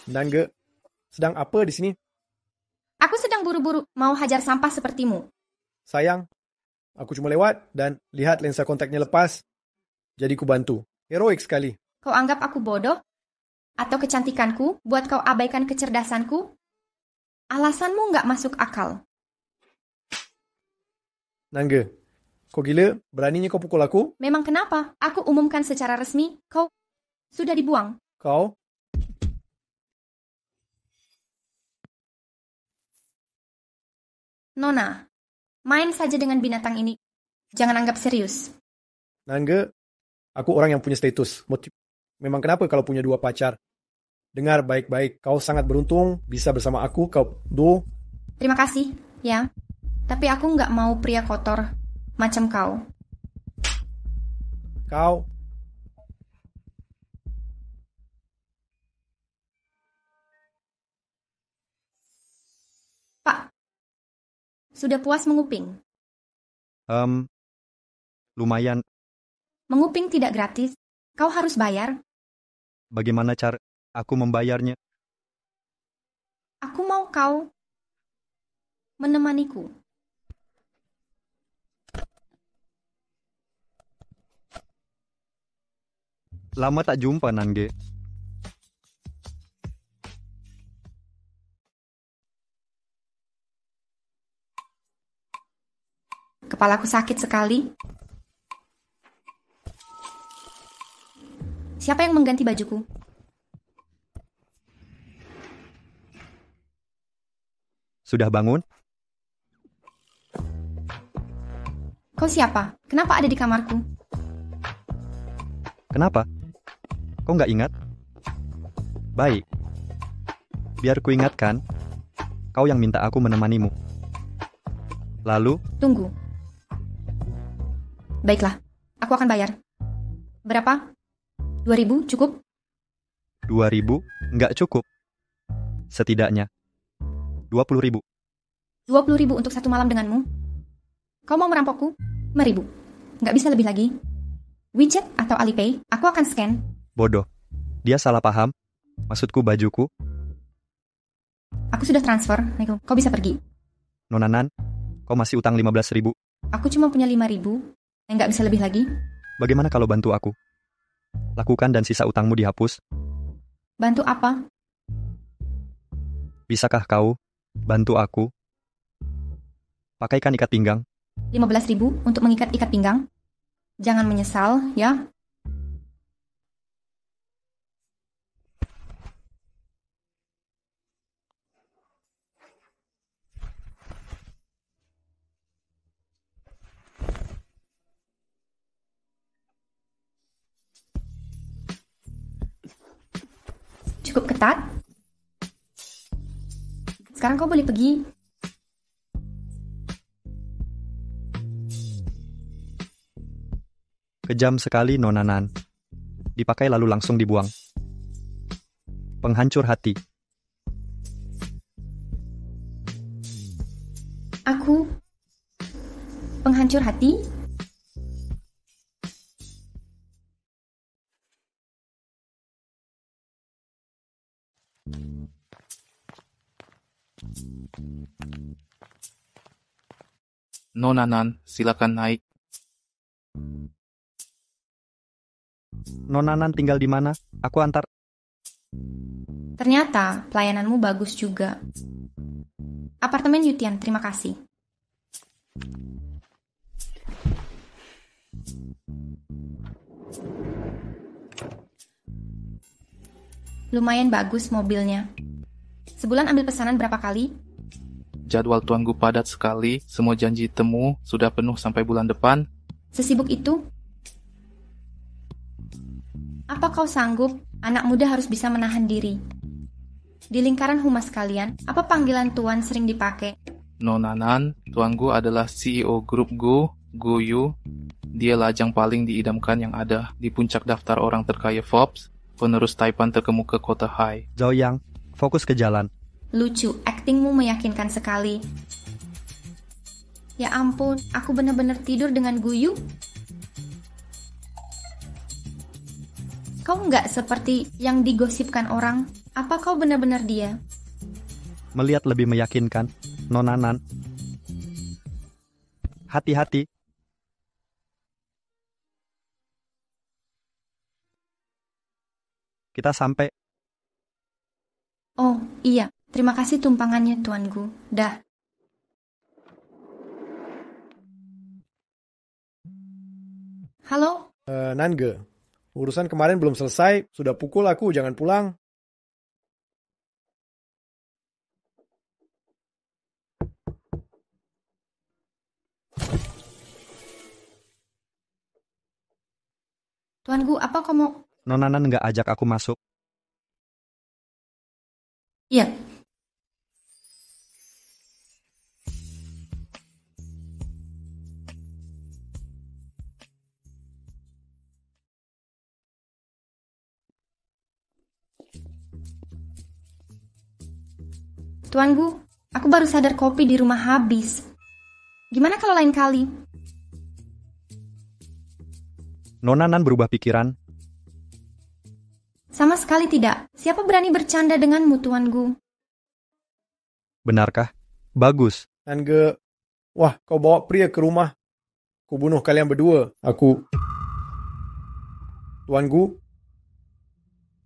Nangge, sedang apa di sini? Aku sedang buru-buru mau hajar sampah sepertimu. Sayang, aku cuma lewat dan lihat lensa kontaknya lepas. Jadi ku bantu. Heroik sekali. Kau anggap aku bodoh? Atau kecantikanku buat kau abaikan kecerdasanku? Alasanmu nggak masuk akal. Nangge, kau gila? Beraninya kau pukul aku? Memang kenapa? Aku umumkan secara resmi, kau sudah dibuang. Kau? Nona, main saja dengan binatang ini. Jangan anggap serius. Nangge, aku orang yang punya status. Memang kenapa kalau punya 2 pacar? Dengar baik-baik, kau sangat beruntung bisa bersama aku, Terima kasih, ya. Tapi aku nggak mau pria kotor macam kau. Kau. Pak, sudah puas menguping? Lumayan. Menguping tidak gratis. Kau harus bayar. Bagaimana cara aku membayarnya? Aku mau kau menemaniku. Lama tak jumpa, Nangge. Kepalaku sakit sekali. Siapa yang mengganti bajuku? Sudah bangun? Kau siapa? Kenapa ada di kamarku? Kenapa? Kau nggak ingat? Baik. Biar ku ingatkan, kau yang minta aku menemanimu. Lalu? Tunggu. Baiklah, aku akan bayar. Berapa? 2.000 cukup? 2.000? Nggak cukup. Setidaknya 20.000. 20.000 untuk 1 malam denganmu? Kau mau merampokku? 5.000. Nggak bisa lebih lagi. WeChat atau Alipay, aku akan scan. Bodoh. Dia salah paham. Maksudku bajuku. Aku sudah transfer, kau bisa pergi. Nonanan, kau masih utang 15.000. Aku cuma punya 5.000, nggak bisa lebih lagi. Bagaimana kalau bantu aku? Lakukan dan sisa utangmu dihapus. Bantu apa? Bisakah kau bantu aku? Pakaikan ikat pinggang. 15.000 untuk mengikat ikat pinggang. Jangan menyesal, ya. Cukup ketat. Sekarang kau boleh pergi. Kejam sekali, Nonanan. Dipakai lalu langsung dibuang. Penghancur hati. Aku penghancur hati? Nonanan, silakan naik. Nonanan tinggal di mana? Aku antar. Ternyata pelayananmu bagus juga. Apartemen Yutian, terima kasih. Lumayan bagus mobilnya. Sebulan ambil pesanan berapa kali? Jadwal tuanku padat sekali, semua janji temu sudah penuh sampai bulan depan. Sesibuk itu? Apa kau sanggup? Anak muda harus bisa menahan diri. Di lingkaran humas kalian, apa panggilan tuan sering dipakai? Nonanan, tuanku adalah CEO grup Guyu. Dia lajang paling diidamkan yang ada di puncak daftar orang terkaya Forbes, penerus Taipan terkemuka kota Hai. Zhao Yang, fokus ke jalan. Lucu, aktingmu meyakinkan sekali. Ya ampun, aku benar-benar tidur dengan Guyu. Kau nggak seperti yang digosipkan orang. Apa kau benar-benar dia? Melihat lebih meyakinkan, Nona Nan. Hati-hati. Kita sampai. Oh, iya. Terima kasih tumpangannya, tuanku. Dah. Halo? Nange, urusan kemarin belum selesai, sudah pukul aku, jangan pulang. Tuanku, apa kau mau? Nona Nan nggak ajak aku masuk. Iya. Tuanku, aku baru sadar kopi di rumah habis. Gimana kalau lain kali? Nona Nan berubah pikiran. Sama sekali tidak. Siapa berani bercanda denganmu, tuanku? Benarkah? Bagus. Nange, wah, kau bawa pria ke rumah. Ku bunuh kalian berdua. Aku... Tuanku,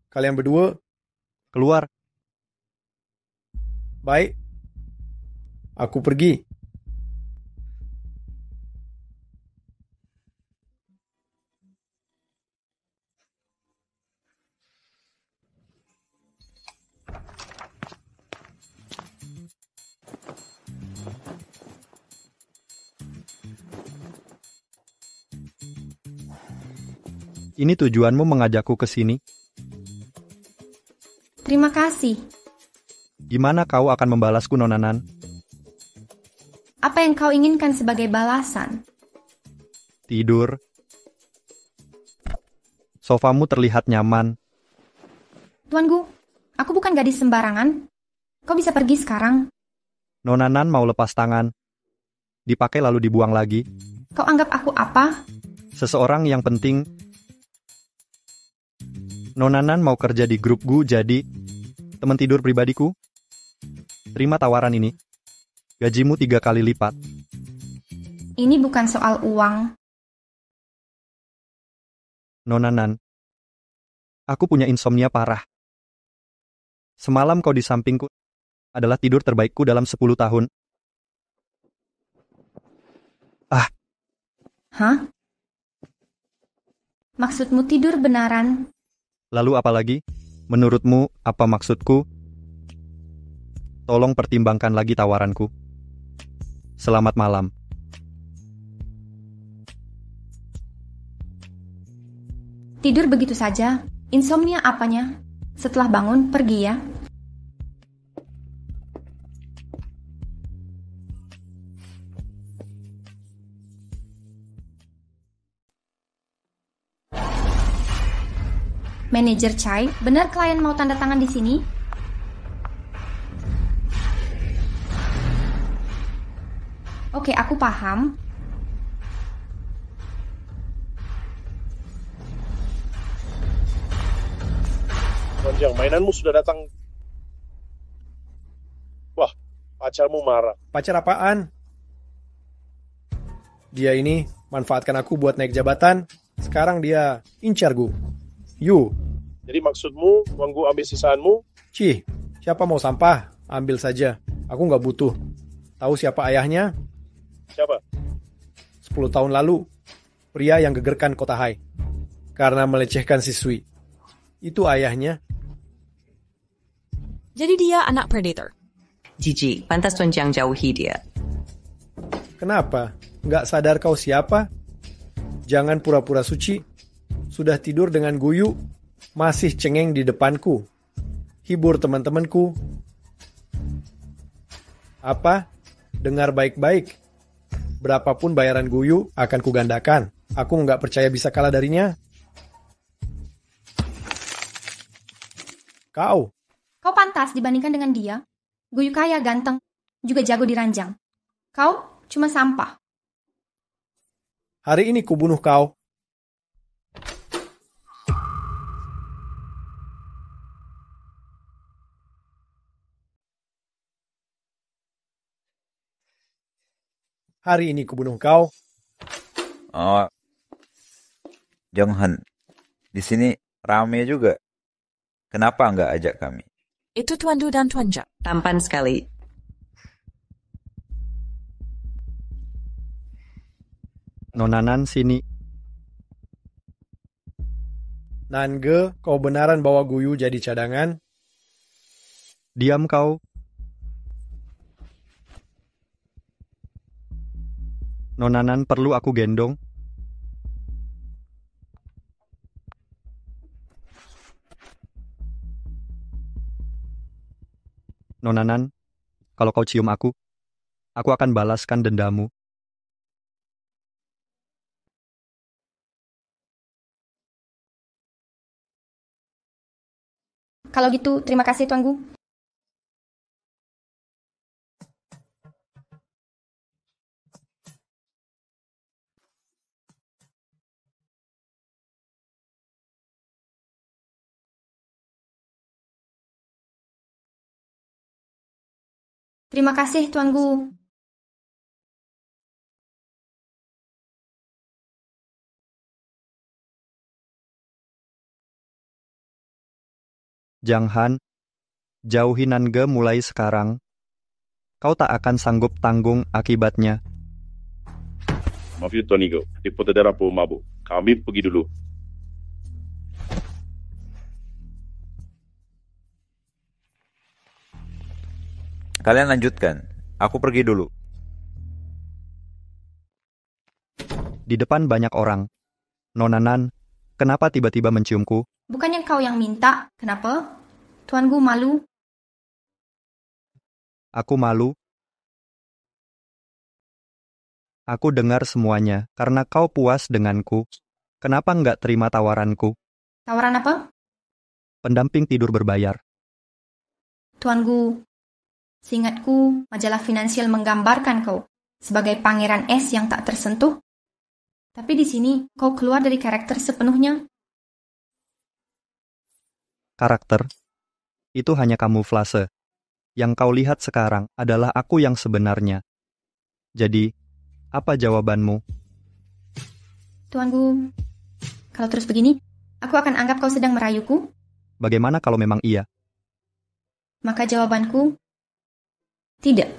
kalian berdua, Keluar. baik. Aku pergi. Ini tujuanmu mengajakku ke sini? Terima kasih. Gimana kau akan membalasku, Nona Nan? Apa yang kau inginkan sebagai balasan? Tidur. Sofamu terlihat nyaman. Tuanku, aku bukan gadis sembarangan. Kau bisa pergi sekarang. Nona Nan mau lepas tangan. Dipakai lalu dibuang lagi. Kau anggap aku apa? Seseorang yang penting. Nona Nan mau kerja di grup Gu jadi teman tidur pribadiku. Terima tawaran ini. Gajimu 3 kali lipat. Ini bukan soal uang. Nona Nan, aku punya insomnia parah. Semalam kau di sampingku adalah tidur terbaikku dalam 10 tahun. Hah? Maksudmu tidur benaran? Lalu apa lagi? Menurutmu apa maksudku? Tolong pertimbangkan lagi tawaranku. Selamat malam. Tidur begitu saja? Insomnia apanya? Setelah bangun, pergi ya. Manajer Chai, benar klien mau tanda tangan di sini? Oke, aku paham. Panjang, mainanmu sudah datang. Wah, pacarmu marah. Pacar apaan? Dia ini manfaatkan aku buat naik jabatan. Sekarang dia incar gue. You. Jadi maksudmu, uangku ambil sisaanmu? Cih, siapa mau sampah? Ambil saja. Aku nggak butuh. Tahu siapa ayahnya? Siapa? 10 tahun lalu, pria yang gegerkan kota Hai karena melecehkan siswi. Itu ayahnya. Jadi dia anak predator. Gigi, pantas Tuan Jiang jauhi dia. Kenapa? Nggak sadar kau siapa? Jangan pura-pura suci. Sudah tidur dengan Guyu, masih cengeng di depanku. Hibur teman-temanku. Apa? Dengar baik-baik. Berapapun bayaran Guyu akan kugandakan. Aku nggak percaya bisa kalah darinya. Kau Pantas dibandingkan dengan dia. Guyu kaya, ganteng, juga jago di ranjang. Kau cuma sampah. hari ini kubunuh kau. Hari ini kubunuh kau. Oh, Jonghan, di sini rame juga. Kenapa nggak ajak kami? Itu Tuan Du dan Tuan Jack. Tampan sekali. Nonanan sini. Nange, kau benaran bawa Guyu jadi cadangan? Diam kau. Nonanan perlu aku gendong? Nonanan, kalau kau cium aku akan balaskan dendamu. Kalau gitu, terima kasih Tuan Gu. Terima kasih Tuan Gu. Janghan, jauhi Nange mulai sekarang. Kau tak akan sanggup tanggung akibatnya. Maaf ya Tuan Igo, tipe tedera po mabuk. Kami pergi dulu. Kalian lanjutkan. Aku pergi dulu. Di depan banyak orang. Nonanan, kenapa tiba-tiba menciumku? Bukannya kau yang minta, kenapa? Tuan Gu malu. Aku malu. Aku dengar semuanya karena kau puas denganku. Kenapa nggak terima tawaranku? Tawaran apa? Pendamping tidur berbayar. Tuan Gu, seingatku majalah finansial menggambarkan kau sebagai pangeran es yang tak tersentuh. Tapi di sini kau keluar dari karakter sepenuhnya. Karakter itu hanya kamuflase. Yang kau lihat sekarang adalah aku yang sebenarnya. Jadi, apa jawabanmu? Tuan Gu, kalau terus begini, aku akan anggap kau sedang merayuku. Bagaimana kalau memang iya? Maka jawabanku, tidak.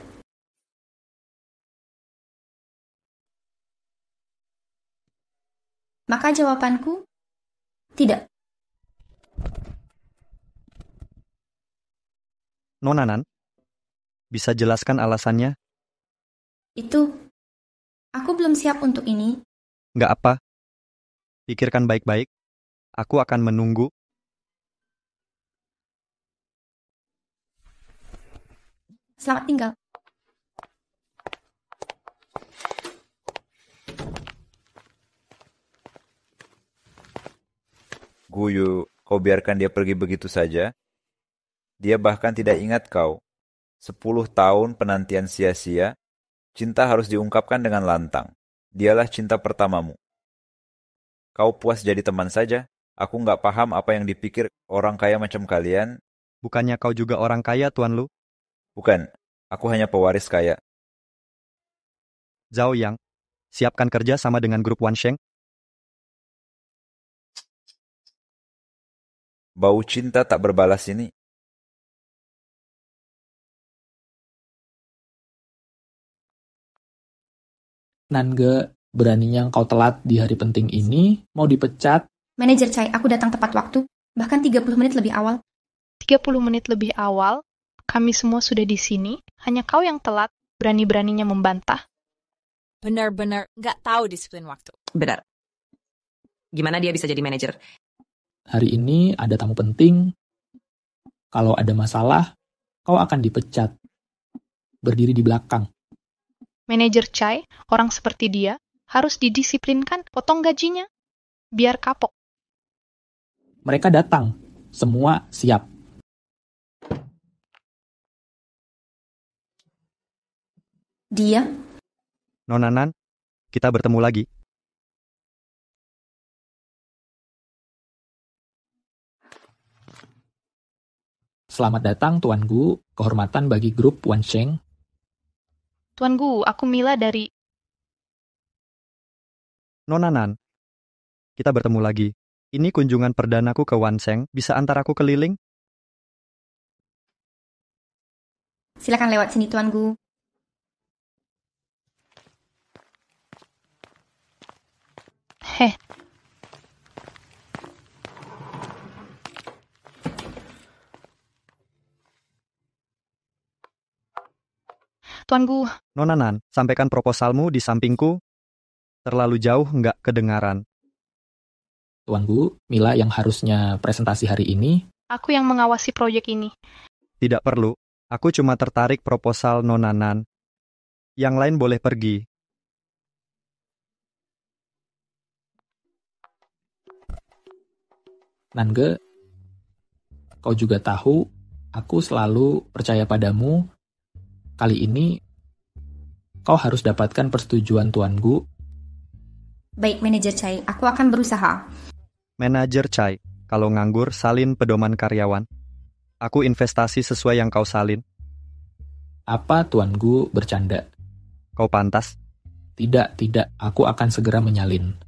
Maka jawabanku, tidak. Nonanan, bisa jelaskan alasannya? Itu, aku belum siap untuk ini. Nggak apa. Pikirkan baik-baik. Aku akan menunggu. Selamat tinggal. Guyu, kau biarkan dia pergi begitu saja? Dia bahkan tidak ingat kau. 10 tahun penantian sia-sia, cinta harus diungkapkan dengan lantang. Dialah cinta pertamamu. Kau puas jadi teman saja? Aku nggak paham apa yang dipikir orang kaya macam kalian. Bukannya kau juga orang kaya, Tuan Lu? Bukan, aku hanya pewaris kaya. Zhao Yang, siapkan kerja sama dengan grup Wansheng. Bau cinta tak berbalas ini. Nange, beraninya kau telat di hari penting ini, mau dipecat? Manajer Chai, aku datang tepat waktu, bahkan 30 menit lebih awal. 30 menit lebih awal, kami semua sudah di sini, hanya kau yang telat, berani-beraninya membantah. Benar-benar nggak tahu disiplin waktu. Benar. Gimana dia bisa jadi manajer? Hari ini ada tamu penting. Kalau ada masalah, kau akan dipecat. Berdiri di belakang. Manajer Chai, orang seperti dia, harus didisiplinkan, potong gajinya, biar kapok. Mereka datang, semua siap. Dia? Nonanan, kita bertemu lagi. Selamat datang Tuan Gu, kehormatan bagi grup Wansheng. Tuan Gu, aku Mila dari... Nona Nan, kita bertemu lagi. Ini kunjungan perdanaku ke Wanseng. Bisa antar aku keliling? Silakan lewat sini, Tuan Gu. Heh, Tuan Gu, Nona Nan, sampaikan proposalmu di sampingku. Terlalu jauh nggak kedengaran. Tuan Gu, Mila yang harusnya presentasi hari ini, aku yang mengawasi proyek ini. Tidak perlu. Aku cuma tertarik proposal Nona Nan. Yang lain boleh pergi. Nangge, kau juga tahu, aku selalu percaya padamu. Kali ini, kau harus dapatkan persetujuan Tuan Gu. Baik, Manajer Chai, aku akan berusaha. Manajer Chai, kalau nganggur salin pedoman karyawan. Aku investasi sesuai yang kau salin. Apa Tuan Gu bercanda? Kau pantas. Tidak, aku akan segera menyalin.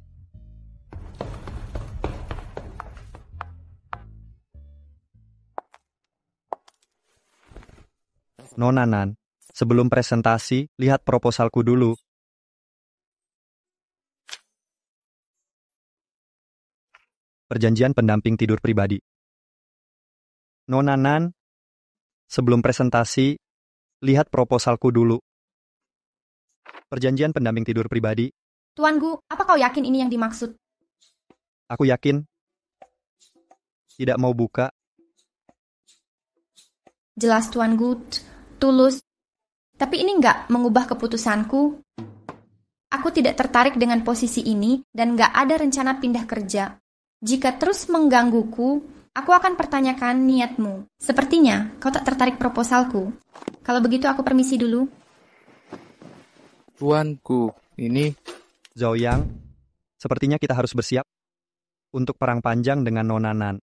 Nona Nan, sebelum presentasi, lihat proposalku dulu. Perjanjian pendamping tidur pribadi. Nona Nan, sebelum presentasi, lihat proposalku dulu. Perjanjian pendamping tidur pribadi. Tuan Gu, apa kau yakin ini yang dimaksud? Aku yakin. Tidak mau buka. Jelas Tuan Gu, tulus. Tapi ini nggak mengubah keputusanku. Aku tidak tertarik dengan posisi ini dan nggak ada rencana pindah kerja. Jika terus menggangguku, aku akan pertanyakan niatmu. Sepertinya kau tak tertarik proposalku. Kalau begitu aku permisi dulu. Tuanku, ini Zhao Yang, sepertinya kita harus bersiap untuk perang panjang dengan Nona Nan.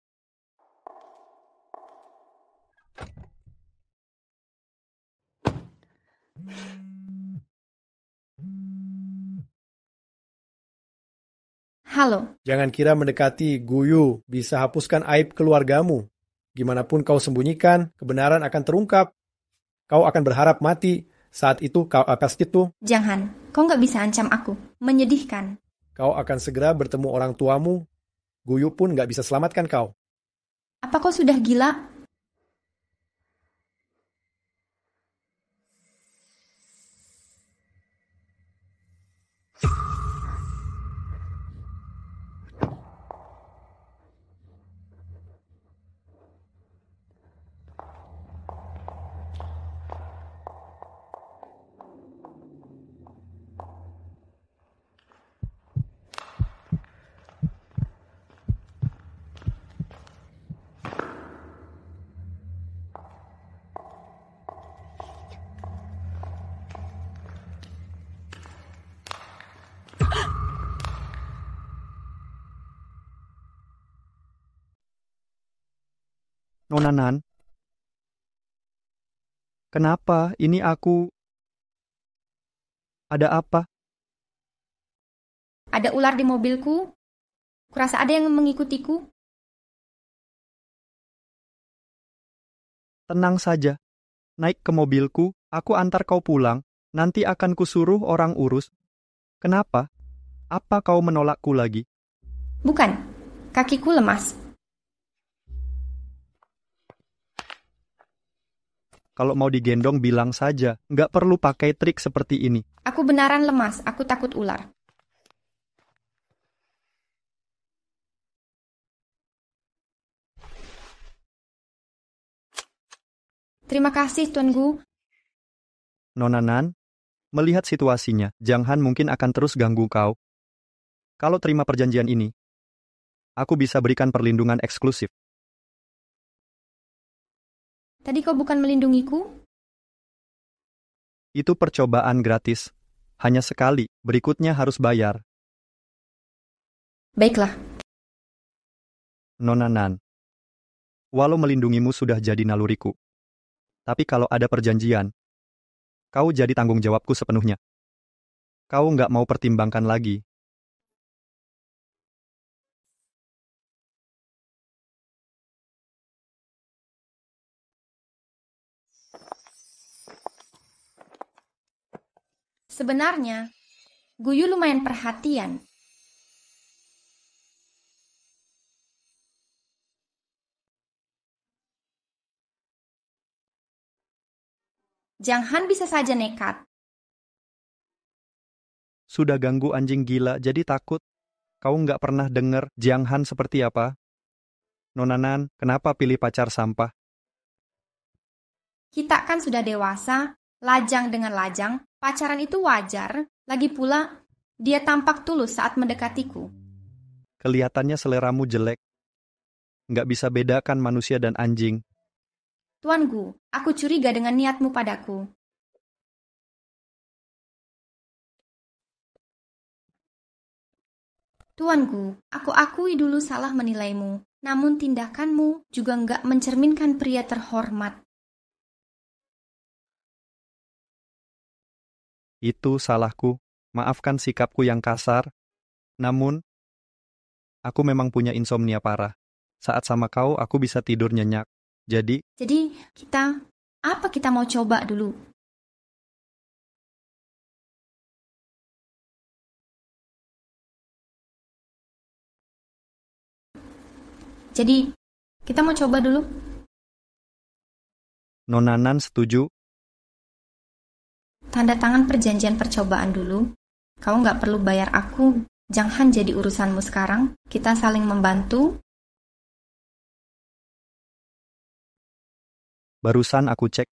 Halo, Jangan kira mendekati Guyu bisa hapuskan aib keluargamu. Gimanapun kau sembunyikan, kebenaran akan terungkap. Kau akan berharap mati. Saat itu kau atas itu, jangan. Kau nggak bisa ancam aku. Menyedihkan. kau akan segera bertemu orang tuamu. Guyu pun nggak bisa selamatkan kau. Apa kau sudah gila? Nona Nan, kenapa ini aku? Ada apa? Ada ular di mobilku? Kurasa ada yang mengikutiku? Tenang saja. Naik ke mobilku, aku antar kau pulang. Nanti akan kusuruh orang urus. Kenapa? Apa kau menolakku lagi? Bukan. Kakiku lemas. Kalau mau digendong bilang saja. Nggak perlu pakai trik seperti ini. Aku benaran lemas. Aku takut ular. Terima kasih, Tuan Gu. Nona Nan, melihat situasinya, Jiang Han mungkin akan terus ganggu kau. Kalau terima perjanjian ini, aku bisa berikan perlindungan eksklusif. Tadi kau bukan melindungiku? Itu percobaan gratis. Hanya sekali, berikutnya harus bayar. Baiklah. Nona Nan, walau melindungimu sudah jadi naluriku. Tapi kalau ada perjanjian, kau jadi tanggung jawabku sepenuhnya. Kau nggak mau pertimbangkan lagi. Sebenarnya, Guyu lumayan perhatian. Jiang Han bisa saja nekat. Sudah ganggu anjing gila, jadi takut. Kau nggak pernah dengar Jiang Han seperti apa? Nona Nan, kenapa pilih pacar sampah? Kita kan sudah dewasa, lajang dengan lajang, pacaran itu wajar. Lagi pula, dia tampak tulus saat mendekatiku. Kelihatannya seleramu jelek. Nggak bisa bedakan manusia dan anjing. Tuan Gu, aku curiga dengan niatmu padaku. Tuan Gu, aku akui dulu salah menilaimu. Namun tindakanmu juga nggak mencerminkan pria terhormat. Itu salahku. Maafkan sikapku yang kasar. Namun, aku memang punya insomnia parah. Saat sama kau, aku bisa tidur nyenyak. Jadi, apa kita mau coba dulu? Jadi, kita mau coba dulu? Nona Nan setuju. Tanda tangan perjanjian percobaan dulu. Kau nggak perlu bayar aku. Jangan jadi urusanmu sekarang. Kita saling membantu. Barusan aku cek.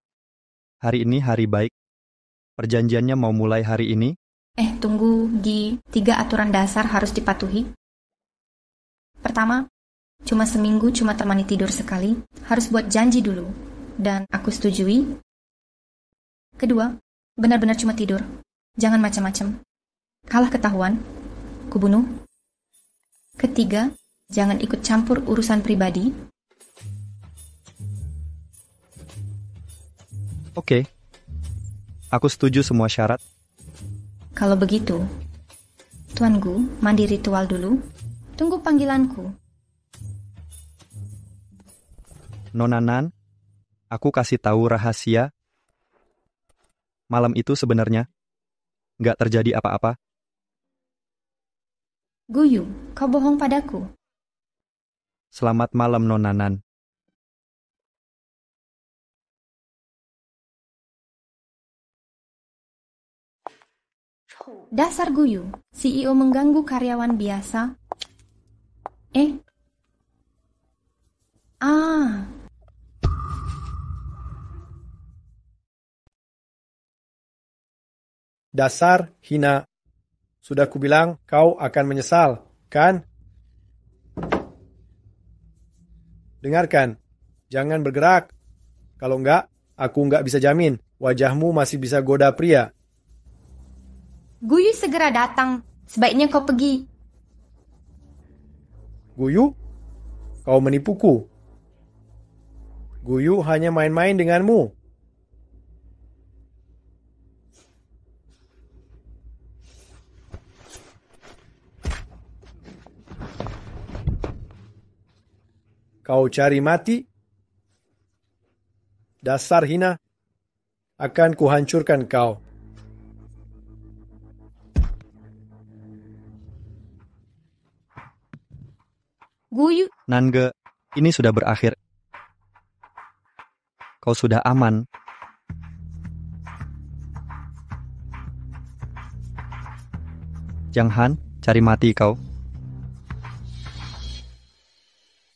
Hari ini hari baik. Perjanjiannya mau mulai hari ini. Tunggu. 3 aturan dasar harus dipatuhi. Pertama, cuma seminggu cuma temani tidur sekali. Harus buat janji dulu. Dan aku setujui. Kedua, benar-benar cuma tidur. Jangan macam-macam. Kalah ketahuan, kubunuh. Ketiga, jangan ikut campur urusan pribadi. Oke. Aku setuju semua syarat. Kalau begitu, Tuan Gu, mandi ritual dulu. Tunggu panggilanku. Nona Nan, aku kasih tahu rahasia. Malam itu sebenarnya nggak terjadi apa-apa. Guyu, kau bohong padaku. Selamat malam Nona Nan. Dasar Guyu, CEO mengganggu karyawan biasa. Dasar hina. Sudah kubilang kau akan menyesal, kan? Dengarkan, jangan bergerak. Kalau enggak, aku enggak bisa jamin. Wajahmu masih bisa goda pria. Guyu segera datang. Sebaiknya kau pergi. Guyu? Kau menipuku. Guyu hanya main-main denganmu. Kau cari mati? Dasar hina. Akan kuhancurkan kau. Guyu. Nangge, ini sudah berakhir. Kau sudah aman. Jiang Han, cari mati kau.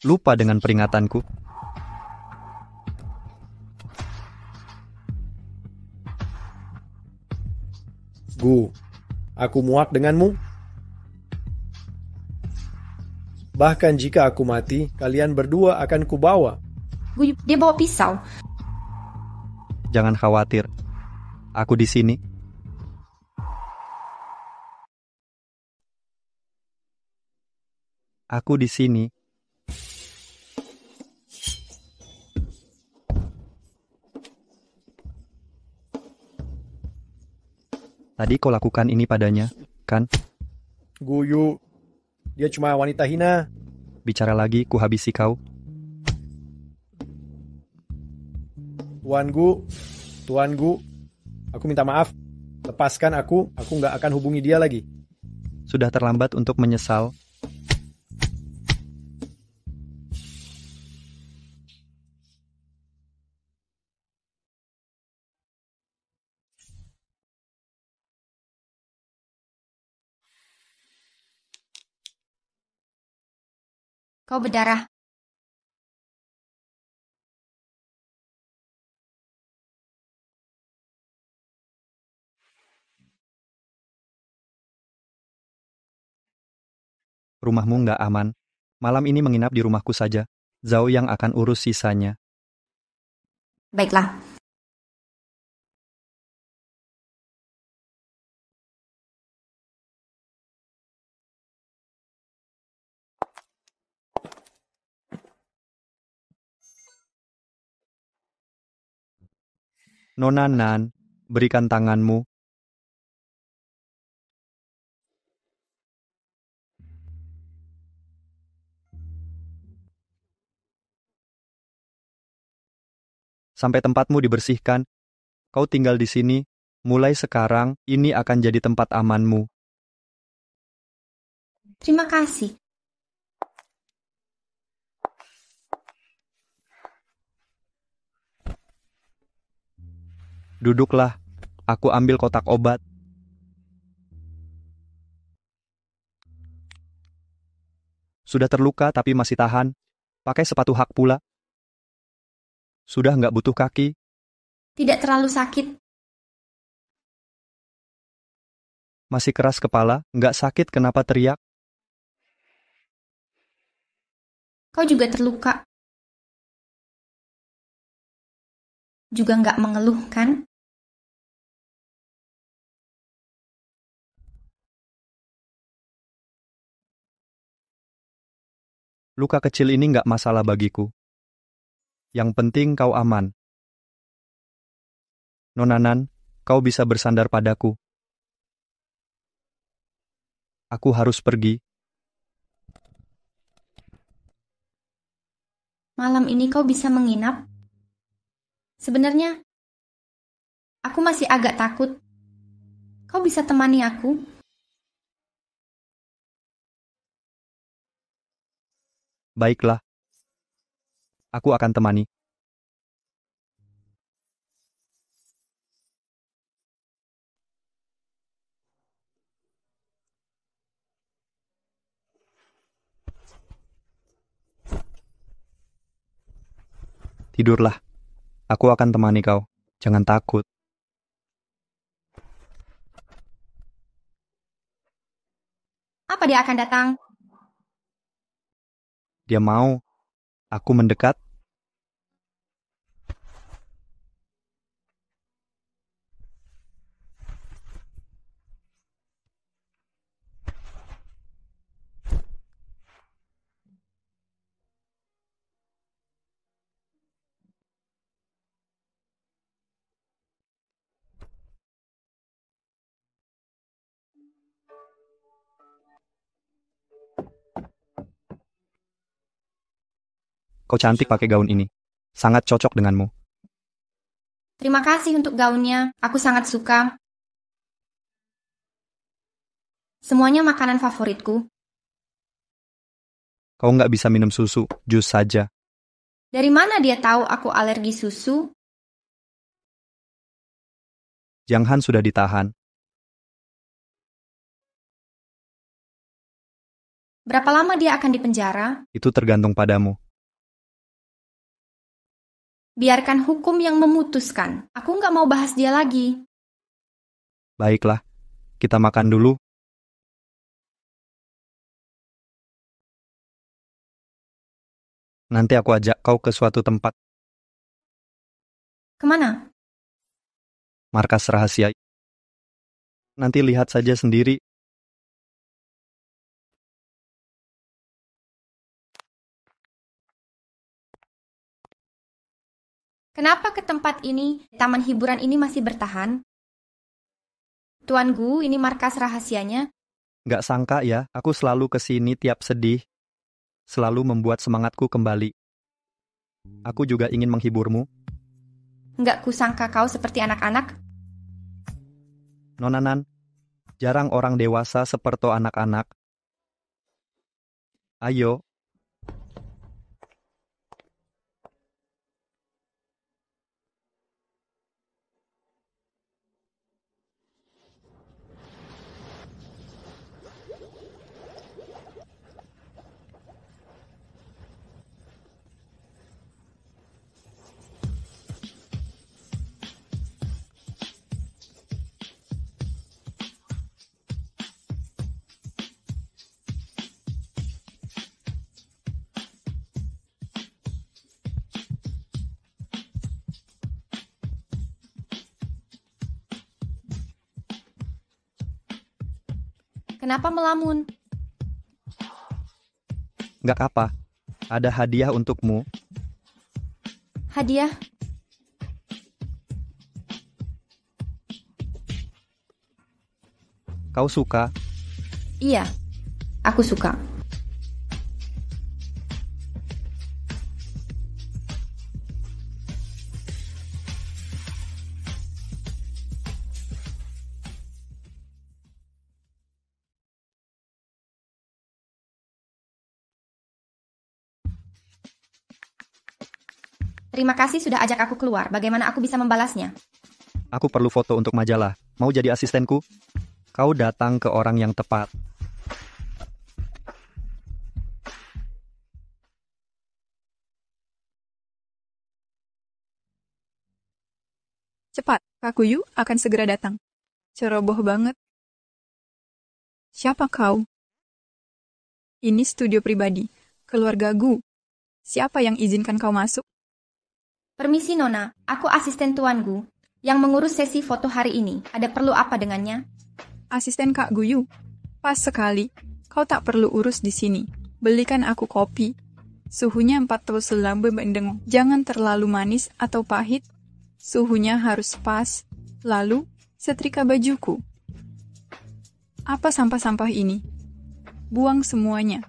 Lupa dengan peringatanku. Gu, aku muak denganmu. Bahkan jika aku mati, kalian berdua akan kubawa. Guyu, dia bawa pisau. Jangan khawatir. Aku di sini. Aku di sini. Tadi kau lakukan ini padanya, kan? Guyu, dia cuma wanita hina. Bicara lagi, ku habisi kau. Tuan Gu, aku minta maaf. Lepaskan aku nggak akan hubungi dia lagi. Sudah terlambat untuk menyesal. Kau berdarah. Rumahmu nggak aman. Malam ini menginap di rumahku saja. Zhao yang akan urus sisanya. Baiklah. Nona Nan, berikan tanganmu. Sampai tempatmu dibersihkan. Kau tinggal di sini. Mulai sekarang, ini akan jadi tempat amanmu. Terima kasih. Duduklah. Aku ambil kotak obat. Sudah terluka tapi masih tahan. Pakai sepatu hak pula. Sudah nggak butuh kaki. Tidak terlalu sakit. Masih keras kepala, nggak sakit kenapa teriak? Kau juga terluka. Juga nggak mengeluh, kan? Luka kecil ini nggak masalah bagiku. Yang penting kau aman. Nona Nan, kau bisa bersandar padaku. Aku harus pergi. Malam ini kau bisa menginap? Sebenarnya, aku masih agak takut. Kau bisa temani aku? Baiklah. Aku akan temani. Tidurlah. Aku akan temani kau. Jangan takut. Apa dia akan datang? Dia mau. Aku mendekat. Kau cantik pakai gaun ini. Sangat cocok denganmu. Terima kasih untuk gaunnya. Aku sangat suka. Semuanya makanan favoritku. Kau nggak bisa minum susu, jus saja. Dari mana dia tahu aku alergi susu? Jiang Han sudah ditahan. Berapa lama dia akan dipenjara? Itu tergantung padamu. Biarkan hukum yang memutuskan. Aku nggak mau bahas dia lagi. Baiklah, kita makan dulu. Nanti aku ajak kau ke suatu tempat. Kemana? Markas rahasia. Nanti lihat saja sendiri. Kenapa ke tempat ini, taman hiburan ini masih bertahan? Tuan Gu, ini markas rahasianya. Nggak sangka ya, aku selalu ke sini tiap sedih. Selalu membuat semangatku kembali. Aku juga ingin menghiburmu. Nggak kusangka kau seperti anak-anak. Nona Nan, jarang orang dewasa seperti anak-anak. Ayo. Kenapa melamun? Nggak apa, ada hadiah untukmu. Hadiah? Kau suka? Iya, aku suka. Terima kasih sudah ajak aku keluar. Bagaimana aku bisa membalasnya? Aku perlu foto untuk majalah. Mau jadi asistenku? Kau datang ke orang yang tepat. Cepat, Kak Guyu akan segera datang. Ceroboh banget. Siapa kau? Ini studio pribadi, keluarga Gu. Siapa yang izinkan kau masuk? Permisi Nona, aku asisten Tuan Gu yang mengurus sesi foto hari ini. Ada perlu apa dengannya? Asisten Kak Guyu. Pas sekali. Kau tak perlu urus di sini. Belikan aku kopi. Suhunya 49 bendeng. Jangan terlalu manis atau pahit. Suhunya harus pas. Lalu, setrika bajuku. Apa sampah-sampah ini? Buang semuanya.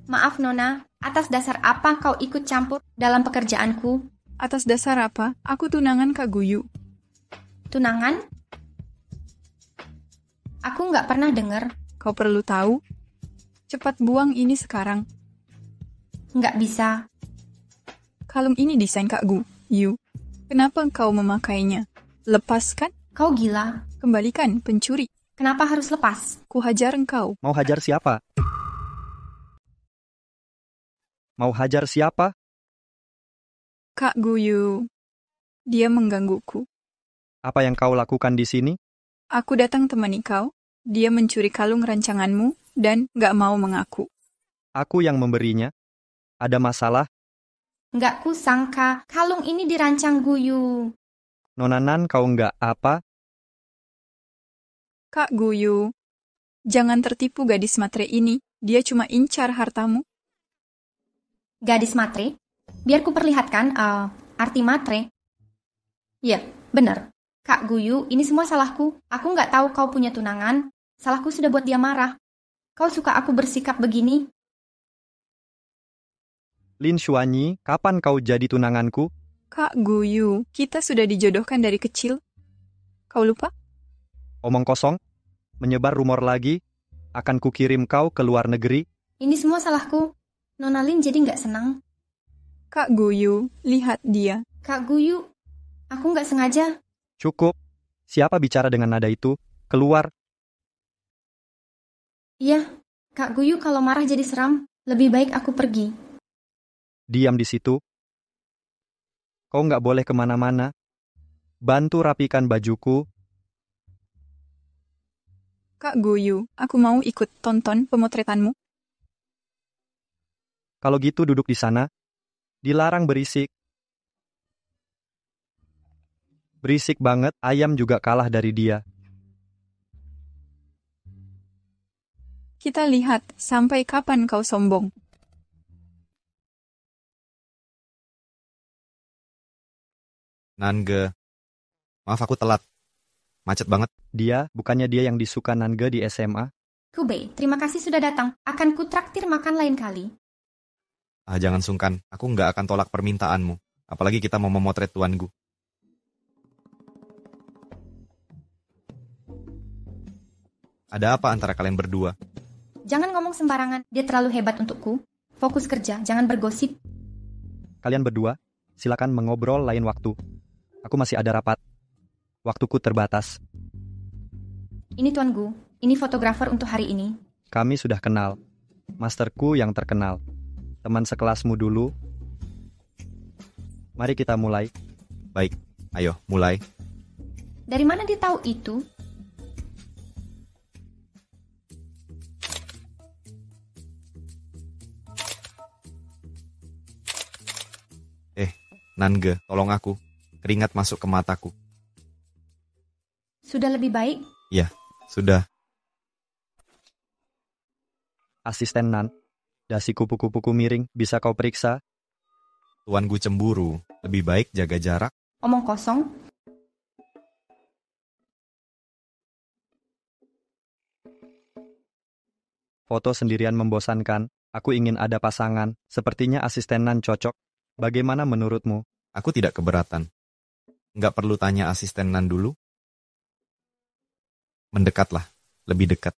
Maaf Nona, atas dasar apa kau ikut campur dalam pekerjaanku? Atas dasar apa? Aku tunangan Kak Guyu. Tunangan? Aku nggak pernah dengar. Kau perlu tahu? Cepat buang ini sekarang. Nggak bisa. Kalung ini desain Kak Guyu. Kenapa kau memakainya? Lepaskan? Kau gila. Kembalikan, pencuri. Kenapa harus lepas? Ku hajar engkau. Mau hajar siapa? Mau hajar siapa? Kak Guyu. Dia menggangguku. Apa yang kau lakukan di sini? Aku datang temani kau. Dia mencuri kalung rancanganmu dan gak mau mengaku. Aku yang memberinya. Ada masalah? Nggak kusangka kalung ini dirancang Guyu. Nona Nan, kau nggak apa? Kak Guyu. Jangan tertipu gadis matre ini. Dia cuma incar hartamu. Gadis matre? Biar ku perlihatkan arti matre. Ya, benar. Kak Guyu, ini semua salahku. Aku nggak tahu kau punya tunangan. Salahku sudah buat dia marah. Kau suka aku bersikap begini? Lin Xuanyi, kapan kau jadi tunanganku? Kak Guyu, kita sudah dijodohkan dari kecil. Kau lupa? Omong kosong. Menyebar rumor lagi. Akan kukirim kau ke luar negeri. Ini semua salahku. Nona Lin jadi nggak senang. Kak Guyu, lihat dia. Kak Guyu, aku nggak sengaja. Cukup. Siapa bicara dengan nada itu? Keluar. Iya, Kak Guyu kalau marah jadi seram. Lebih baik aku pergi. Diam di situ. Kau nggak boleh kemana-mana. Bantu rapikan bajuku. Kak Guyu, aku mau ikut tonton pemotretanmu. Kalau gitu duduk di sana. Dilarang berisik. Berisik banget, ayam juga kalah dari dia. Kita lihat sampai kapan kau sombong. Nange. Maaf aku telat. Macet banget. Bukannya dia yang disuka Nange di SMA? Kubei, terima kasih sudah datang. Akan ku traktir makan lain kali. Jangan sungkan. Aku nggak akan tolak permintaanmu. Apalagi kita mau memotret Tuan Gu. Ada apa antara kalian berdua? Jangan ngomong sembarangan, dia terlalu hebat untukku. Fokus kerja, jangan bergosip. Kalian berdua, silakan mengobrol lain waktu. Aku masih ada rapat. Waktuku terbatas. Ini Tuan Gu, ini fotografer untuk hari ini. Kami sudah kenal. Masterku yang terkenal. Teman sekelasmu dulu. Mari kita mulai. Baik, ayo mulai. Dari mana dia tahu itu? Nange, tolong aku. Keringat masuk ke mataku. Sudah lebih baik? Ya, sudah. Asisten Nan, dasi kupu-kupuku miring, bisa kau periksa? Tuan Gu cemburu. Lebih baik jaga jarak. Omong kosong. Foto sendirian membosankan. Aku ingin ada pasangan. Sepertinya asisten Nan cocok. Bagaimana menurutmu? Aku tidak keberatan. Nggak perlu tanya asisten Nan dulu? Mendekatlah, lebih dekat.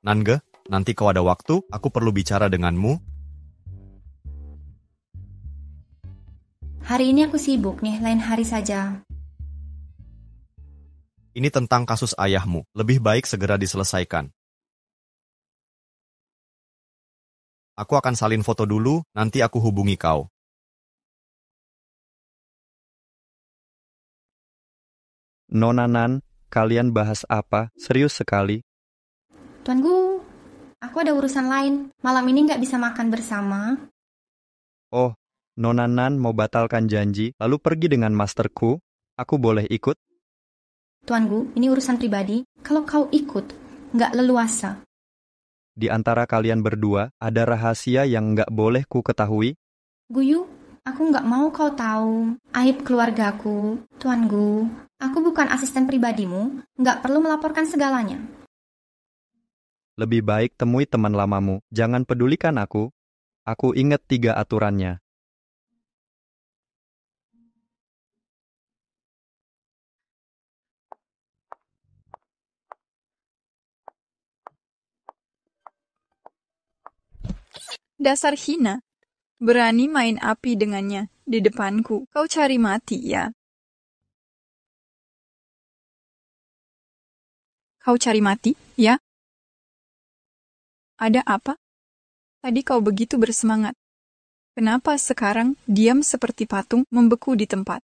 Nange, nanti kau ada waktu, aku perlu bicara denganmu. Hari ini aku sibuk nih, lain hari saja. Ini tentang kasus ayahmu. Lebih baik segera diselesaikan. Aku akan salin foto dulu, nanti aku hubungi kau. Nona Nan, kalian bahas apa? Serius sekali? Tuan Gu, aku ada urusan lain. Malam ini nggak bisa makan bersama. Oh, Nona Nan mau batalkan janji, lalu pergi dengan masterku. Aku boleh ikut? Tuan Gu, ini urusan pribadi. Kalau kau ikut, nggak leluasa. Di antara kalian berdua, ada rahasia yang nggak boleh ku ketahui? Guyu, aku nggak mau kau tahu aib keluargaku. Tuan Gu, aku bukan asisten pribadimu, nggak perlu melaporkan segalanya. Lebih baik temui teman lamamu. Jangan pedulikan aku. Aku ingat 3 aturannya. Dasar hina. Berani main api dengannya di depanku. Kau cari mati ya. Kau cari mati, ya? Ada apa? Tadi kau begitu bersemangat. Kenapa sekarang diam seperti patung membeku di tempat?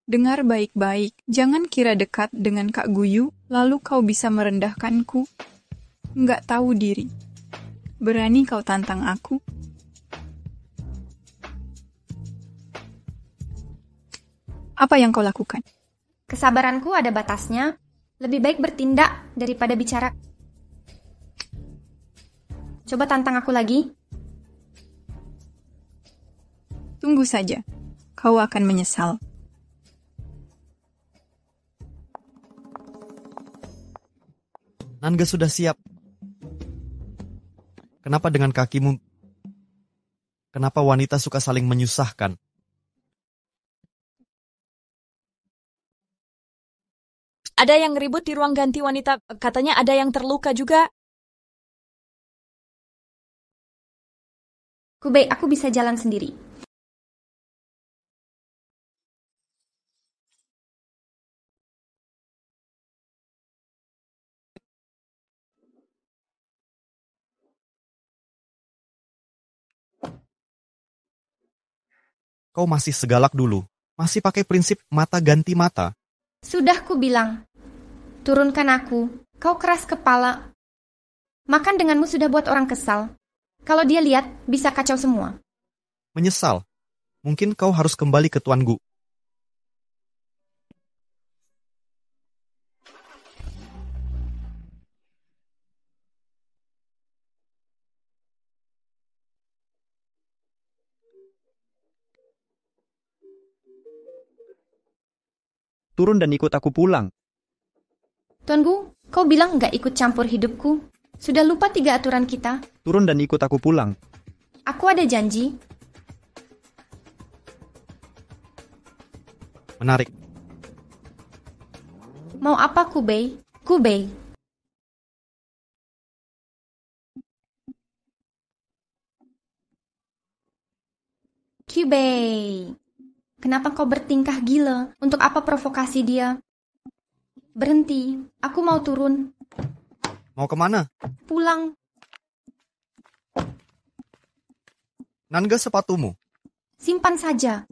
Dengar baik-baik, jangan kira dekat dengan Kak Guyu, lalu kau bisa merendahkanku. Nggak tahu diri. Berani kau tantang aku? Apa yang kau lakukan? Kesabaranku ada batasnya. Lebih baik bertindak daripada bicara. Coba tantang aku lagi. Tunggu saja. Kau akan menyesal. Nange sudah siap. Kenapa dengan kakimu? Kenapa wanita suka saling menyusahkan? Ada yang ribut di ruang ganti wanita. Katanya ada yang terluka juga. Baik, aku bisa jalan sendiri. Kau masih segalak dulu. Masih pakai prinsip mata ganti mata. Sudah ku bilang. Turunkan aku. Kau keras kepala. Makan denganmu sudah buat orang kesal. Kalau dia lihat, bisa kacau semua. Menyesal. Mungkin kau harus kembali ke Tuan Gu. Turun dan ikut aku pulang. Tuan Gu, kau bilang nggak ikut campur hidupku. Sudah lupa 3 aturan kita. Turun dan ikut aku pulang. Aku ada janji. Menarik. Mau apa, Kubei? Kubei. Kubei. Kenapa kau bertingkah gila? Untuk apa provokasi dia? Berhenti. Aku mau turun. Mau kemana? Pulang. Nangga sepatumu. Simpan saja.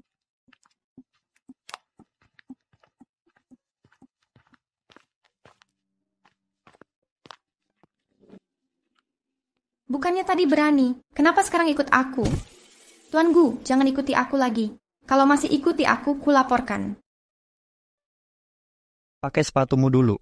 Bukannya tadi berani, kenapa sekarang ikut aku? Tuan Gu, jangan ikuti aku lagi. Kalau masih ikuti aku, kulaporkan. Pakai sepatumu dulu.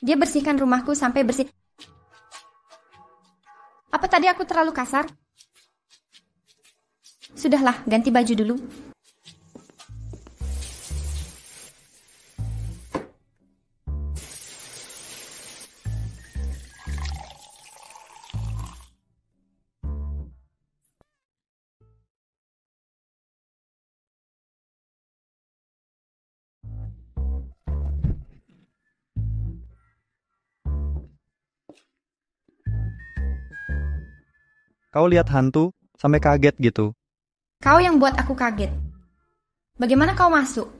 Dia bersihkan rumahku sampai bersih. Apa tadi aku terlalu kasar? Sudahlah, ganti baju dulu. Kau lihat hantu, sampai kaget gitu. Kau yang buat aku kaget. Bagaimana kau masuk?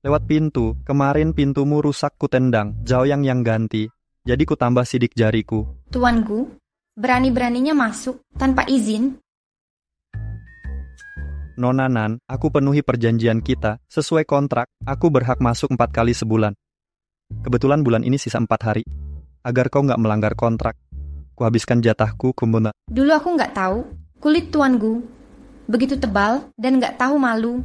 Lewat pintu, kemarin pintumu rusak kutendang, Zhao yang ganti. Jadi ku tambah sidik jariku. Tuan Gu, berani-beraninya masuk tanpa izin. Nona Nan, aku penuhi perjanjian kita. Sesuai kontrak, aku berhak masuk 4 kali sebulan. Kebetulan bulan ini sisa 4 hari. Agar kau nggak melanggar kontrak, kuhabiskan jatahku kumbuna. Dulu aku nggak tahu, kulit Tuan Gu begitu tebal dan nggak tahu malu.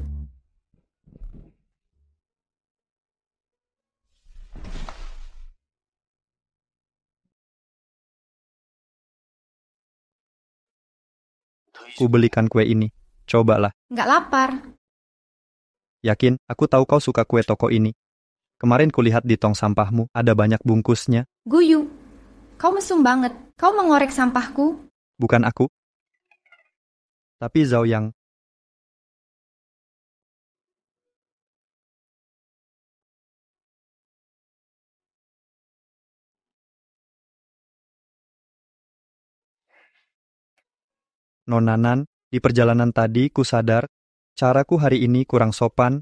Ku belikan kue ini. Cobalah. Nggak lapar. Yakin, aku tahu kau suka kue toko ini. Kemarin kulihat di tong sampahmu, ada banyak bungkusnya. Guyu, kau mesum banget. Kau mengorek sampahku. Bukan aku. Tapi Zhao yang. Nona Nan, di perjalanan tadi ku sadar, caraku hari ini kurang sopan.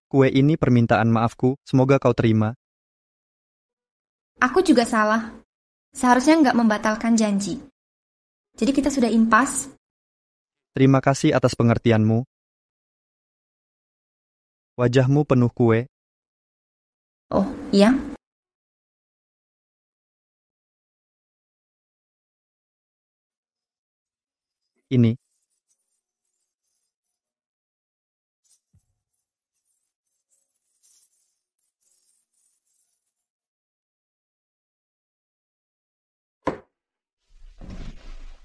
Kue ini permintaan maafku, semoga kau terima. Aku juga salah. Seharusnya nggak membatalkan janji. Jadi kita sudah impas. Terima kasih atas pengertianmu. Wajahmu penuh kue. Oh, iya? Ini.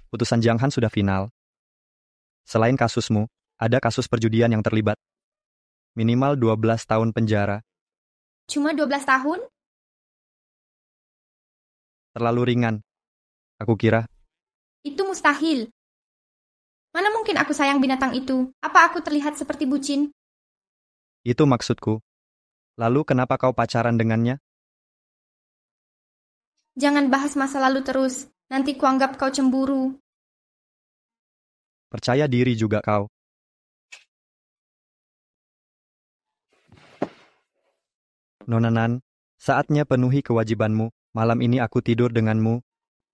Putusan Jiang Han sudah final. Selain kasusmu, ada kasus perjudian yang terlibat. Minimal 12 tahun penjara. Cuma 12 tahun? Terlalu ringan. Aku kira. Itu mustahil. Mana mungkin aku sayang binatang itu? Apa aku terlihat seperti bucin? Itu maksudku. Lalu kenapa kau pacaran dengannya? Jangan bahas masa lalu terus. Nanti kuanggap kau cemburu. Percaya diri juga kau. Nona Nan, saatnya penuhi kewajibanmu. Malam ini aku tidur denganmu.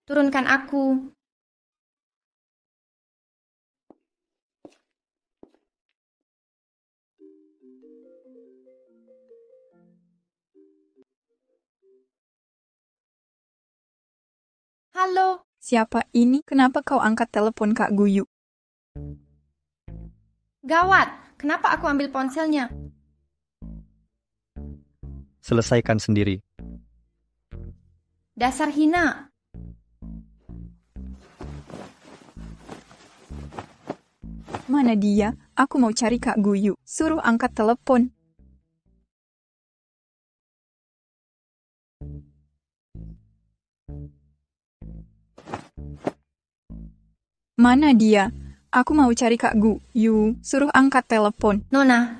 Turunkan aku. Halo. Siapa ini? Kenapa kau angkat telepon Kak Guyu? Gawat. Kenapa aku ambil ponselnya? Selesaikan sendiri. Dasar hina. Mana dia? Aku mau cari Kak Guyu. Suruh angkat telepon. Mana dia? Aku mau cari Kak Guyu. Suruh angkat telepon. Nona,